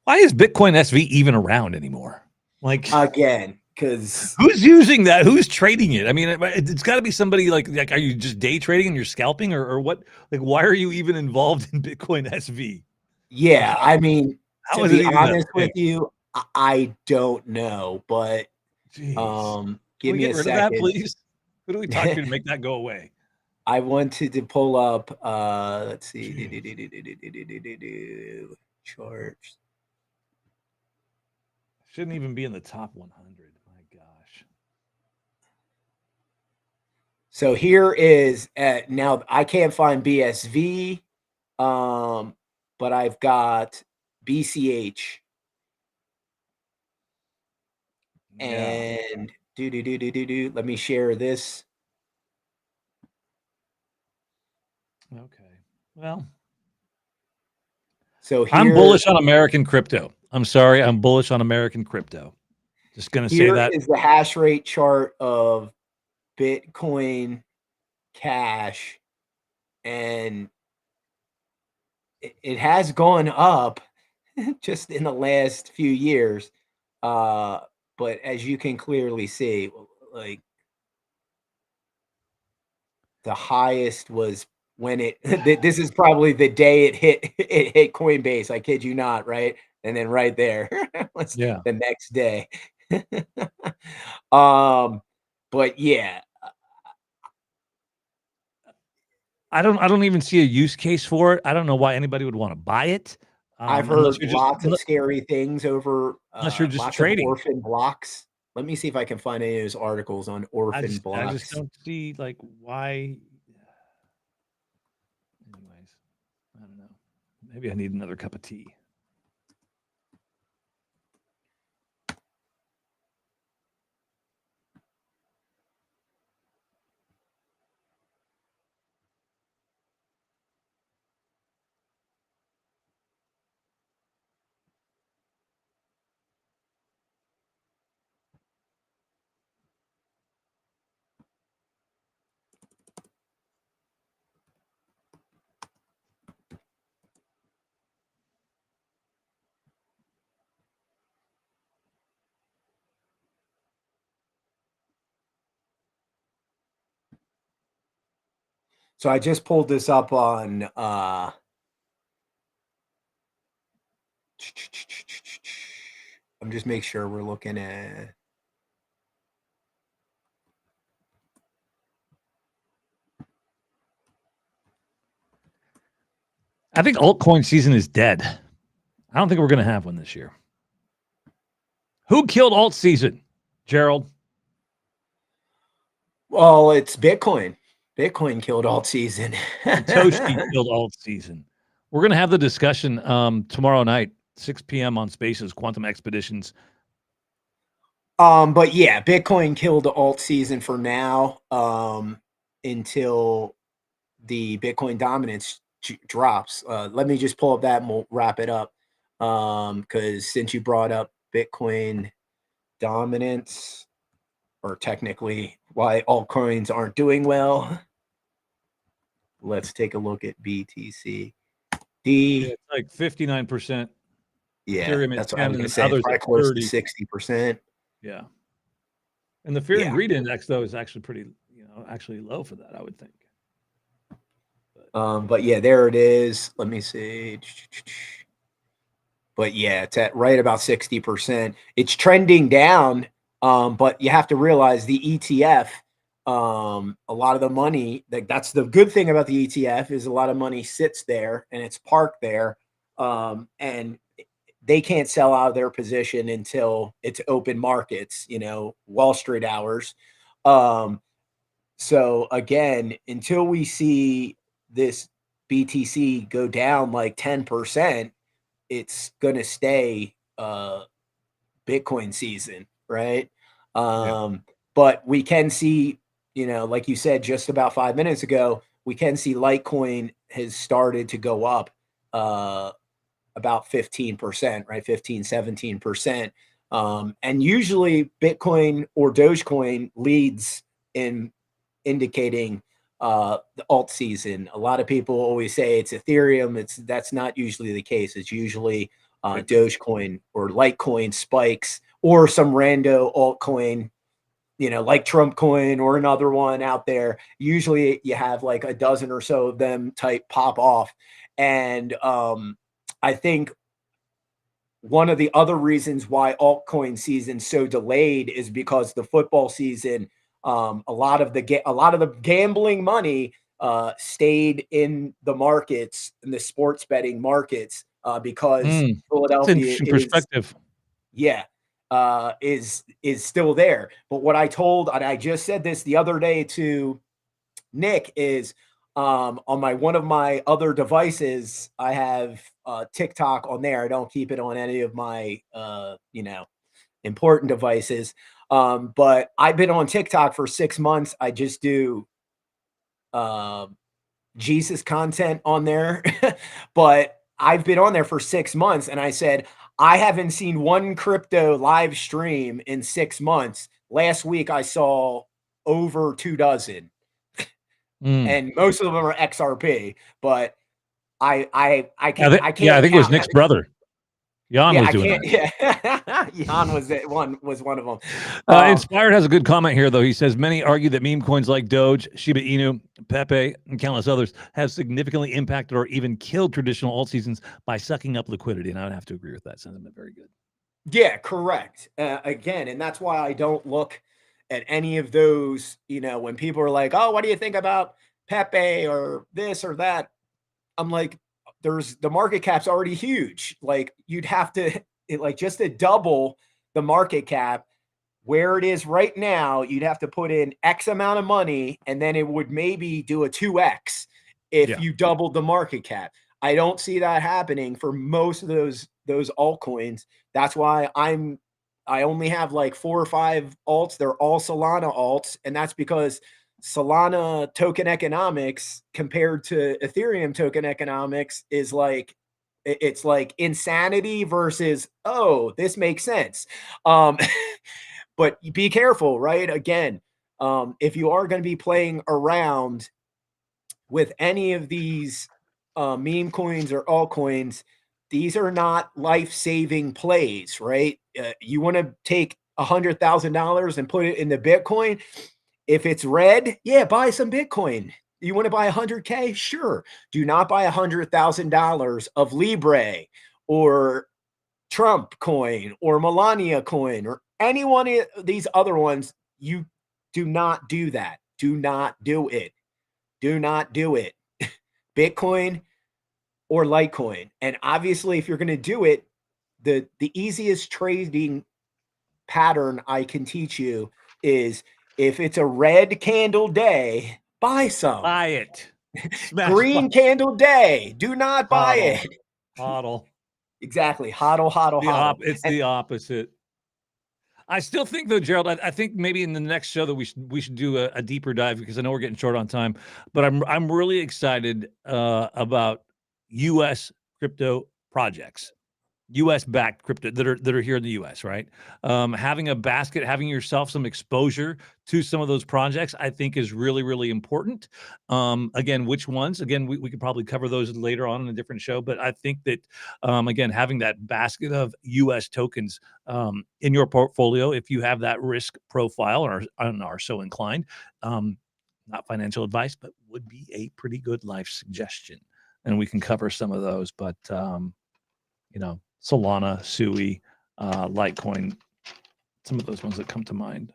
Why is Bitcoin SV even around anymore? Like, again, because who's using that? Who's trading it? I mean, it's got to be somebody like, are you just day trading and you're scalping, or what? Like, why are you even involved in Bitcoin SV? Yeah, I mean, How to is it be even that honest with big? you, I don't know, but Jeez. Can give we me get a rid of that, second. please? Who do we talk to make that go away? I wanted to pull up, let's see, Jeez. charts. Shouldn't even be in the top 100. My gosh. So here is now I can't find BSV, but I've got BCH Yeah. and Let me share this. Okay. Well, So I'm here, bullish on American crypto. I'm sorry, I'm bullish on American crypto. Just gonna say here that. is the hash rate chart of Bitcoin Cash, and it has gone up just in the last few years. But as you can clearly see, like the highest was when it this is probably the day it hit Coinbase. I kid you not, right? And then right there was Yeah. the next day. um, but yeah, I don't even see a use case for it. I don't know why anybody would want to buy it. I've Unless heard you're just lots of scary things over unless you're just lots of trading. orphan blocks. Let me see if I can find any of those articles on orphan I just blocks. don't see like why. Anyways, I don't know. Maybe I need another cup of tea. So I just pulled this up on I'm just make sure we're looking at I think altcoin season is dead. I don't think we're going to have one this year. Who killed alt season? Gerald? well, it's Bitcoin. Bitcoin killed alt season. Satoshi killed alt season. We're going to have the discussion tomorrow night, 6 p.m. on Spaces, Quantum Expeditions. But yeah, Bitcoin killed the alt season for now, until the Bitcoin dominance drops. Let me just pull up that and we'll wrap it up. Because since you brought up Bitcoin dominance, or technically why altcoins aren't doing well, let's take a look at BTC. Yeah, it's like 59%. Yeah, Ethereum at that's what I 10 was gonna and say. It's others probably at close to 30. 60%. Yeah. And the fear and Yeah. greed index, though, is actually pretty, actually low for that, I would think. But yeah, there it is. Let me see. But yeah, it's at right about 60%. It's trending down, but you have to realize the ETF, a lot of the money, that's the good thing about the ETF is a lot of money sits there and it's parked there, and they can't sell out of their position until it's open markets, Wall Street hours. So again, until we see this BTC go down like 10%, it's going to stay Bitcoin season, right? Yeah. But we can see, like you said just about 5 minutes ago, we can see Litecoin has started to go up about 15%, right? 15, 17%. And usually Bitcoin or Dogecoin leads in indicating the alt season. A lot of people always say it's Ethereum. That's not usually the case. It's usually Dogecoin or Litecoin spikes or some rando altcoin, like Trump coin or another one out there. Usually you have like a dozen or so of them type pop off. And I think one of the other reasons why altcoin season's so delayed is because the football season, a lot of the gambling money stayed in the markets, in the sports betting markets, because That's Philadelphia interesting is perspective. yeah, is still there. But what I told, and I just said this the other day to Nick, is on one of my other devices, I have TikTok on there. I don't keep it on any of my important devices. But I've been on TikTok for 6 months. I just do Jesus content on there. But I've been on there for 6 months, and I said, I haven't seen one crypto live stream in 6 months. Last week I saw over 24, and most of them are XRP, but I can't I think it was count. Nick's brother. Jan Yeah, was I doing can't. that. Yeah, Jan was one of them. Inspired has a good comment here, though. He says many argue that meme coins like Doge, Shiba Inu, Pepe, and countless others have significantly impacted or even killed traditional alt seasons by sucking up liquidity. And I would have to agree with that sentiment. Very good. Yeah, correct. Again, and that's why I don't look at any of those. When people are like, "Oh, what do you think about Pepe or this or that?" I'm like, the market cap's already huge. Like, you'd have to just to double the market cap where it is right now, you'd have to put in X amount of money, and then it would maybe do a 2X if you doubled the market cap. I don't see that happening for most of those altcoins. That's why I only have like 4 or 5 alts. They're all Solana alts, and that's because Solana token economics compared to Ethereum token economics is like, it's like insanity versus, oh, this makes sense. But be careful, right? Again, if you are going to be playing around with any of these meme coins or altcoins, these are not life-saving plays, right? You want to take $100,000 and put it in the Bitcoin. If it's red, yeah, buy some Bitcoin. You want to buy 100K? Sure. Do not buy $100,000 of Libre or Trump coin or Melania coin or any one of these other ones. You do not do that. Do not do it. Do not do it. Bitcoin or Litecoin. And obviously, if you're going to do it, the easiest trading pattern I can teach you is, if it's a red candle day, buy some. Buy it. Green candle day, do not buy it. Hodl. Exactly. Hodl, hodl, hodl. It's the opposite. I still think, though, Gerald, I think maybe in the next show that we should do a deeper dive, because I know we're getting short on time, but I'm really excited about U.S. crypto projects, U.S. backed crypto that are here in the U.S. Right, having a basket, having yourself some exposure to some of those projects, I think is really, really important. Again, which ones? Again, we could probably cover those later on in a different show, but I think that again, having that basket of U.S. tokens in your portfolio, if you have that risk profile or are so inclined, not financial advice, but would be a pretty good life suggestion, and we can cover some of those. But Solana, Sui, Litecoin, some of those ones that come to mind.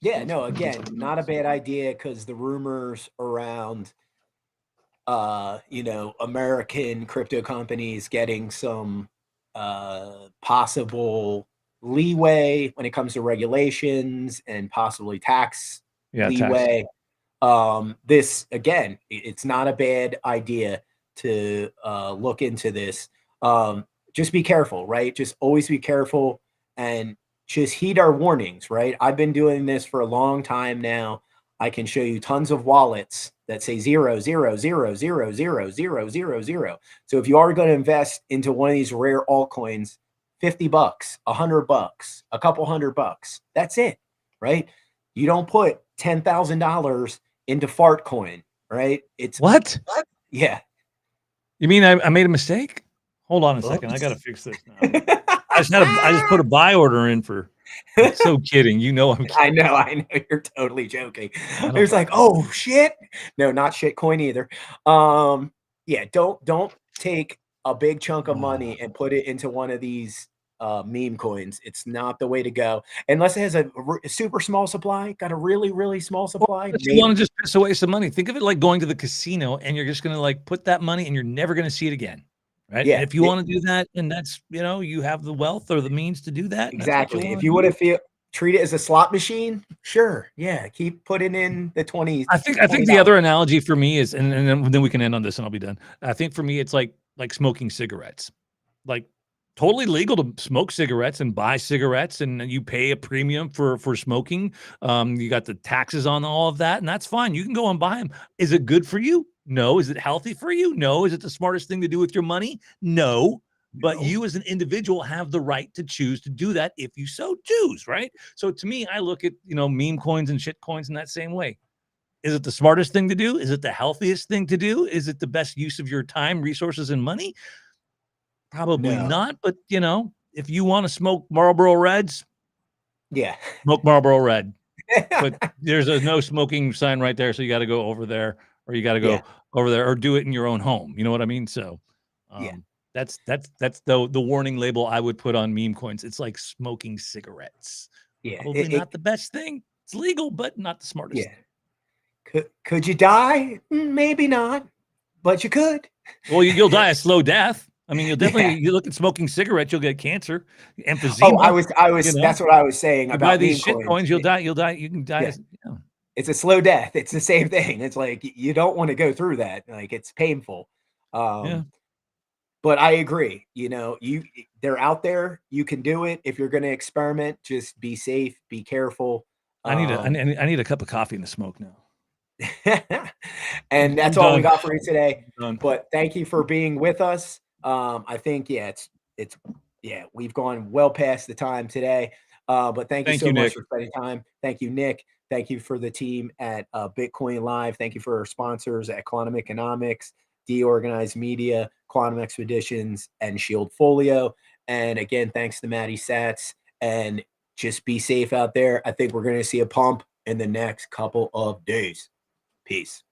Yeah, no, again, not a bad idea, because the rumors around, American crypto companies getting some possible leeway when it comes to regulations and possibly tax leeway. This, again, it's not a bad idea to look into this. Just be careful, right? Just always be careful and just heed our warnings, right? I've been doing this for a long time now. I can show you tons of wallets that say 0, 0, 0, 0, 0, 0, 0, 0. So if you are going to invest into one of these rare altcoins, $50, $100, a couple $100, that's it, right? You don't put $10,000 into fart coin, right? It's what? Yeah. You mean I made a mistake? Hold on a second. I got to fix this now. I just put a buy order in for. I'm so kidding. I'm kidding. I know you're totally joking. It's like, oh shit. No, not shit coin either. Yeah, don't take a big chunk of Oh. money and put it into one of these meme coins. It's not the way to go unless it has a super small supply. Got a really, really small supply. But you want to just piss away some money. Think of it like going to the casino and you're just going to like put that money and you're never going to see it again. Right. Yeah, And if you want to do that, and that's, you have the wealth or the means to do that. exactly. If you want to treat it as a slot machine, sure. Yeah. Keep putting in the 20s. I think the other analogy for me is, and then we can end on this and I'll be done. I think for me, it's like smoking cigarettes, like totally legal to smoke cigarettes and buy cigarettes, and you pay a premium for smoking. You got the taxes on all of that, and that's fine. You can go and buy them. Is it good for you? No. Is it healthy for you? No. Is it the smartest thing to do with your money? No. But you as an individual have the right to choose to do that if you so choose, right? So to me, I look at, meme coins and shit coins in that same way. Is it the smartest thing to do? Is it the healthiest thing to do? Is it the best use of your time, resources, and money? Probably not. But, if you want to smoke Marlboro Reds, yeah, smoke Marlboro Red. But there's a no smoking sign right there. So you got to go over there, or you got to go over there, or do it in your own home. You know what I mean? So, that's the warning label I would put on meme coins. It's like smoking cigarettes. Yeah, Probably not the best thing. It's legal, but not the smartest. Yeah. Could you die? Maybe not, but you could. Well, you'll die a slow death. I mean, you'll definitely. You look at smoking cigarettes, you'll get cancer, emphysema. Oh, I was. That's what I was saying about buy these meme shit coins. You'll die. You can die. Yeah. It's a slow death. It's the same thing. It's like you don't want to go through that. Like it's painful. But I agree. They're out there. You can do it. If you're going to experiment, just be safe, be careful. I need a cup of coffee and a smoke now. And that's all we got for you today. But thank you for being with us. I think we've gone well past the time today. But thank you so much for spending time. Thank you, Nick. Thank you for the team at Bitcoin Live. Thank you for our sponsors at Quantum Economics, Deorganized Media, Quantum Expeditions, and Shield Folio. And again, thanks to Maddie Satz. And just be safe out there. I think we're going to see a pump in the next couple of days. Peace.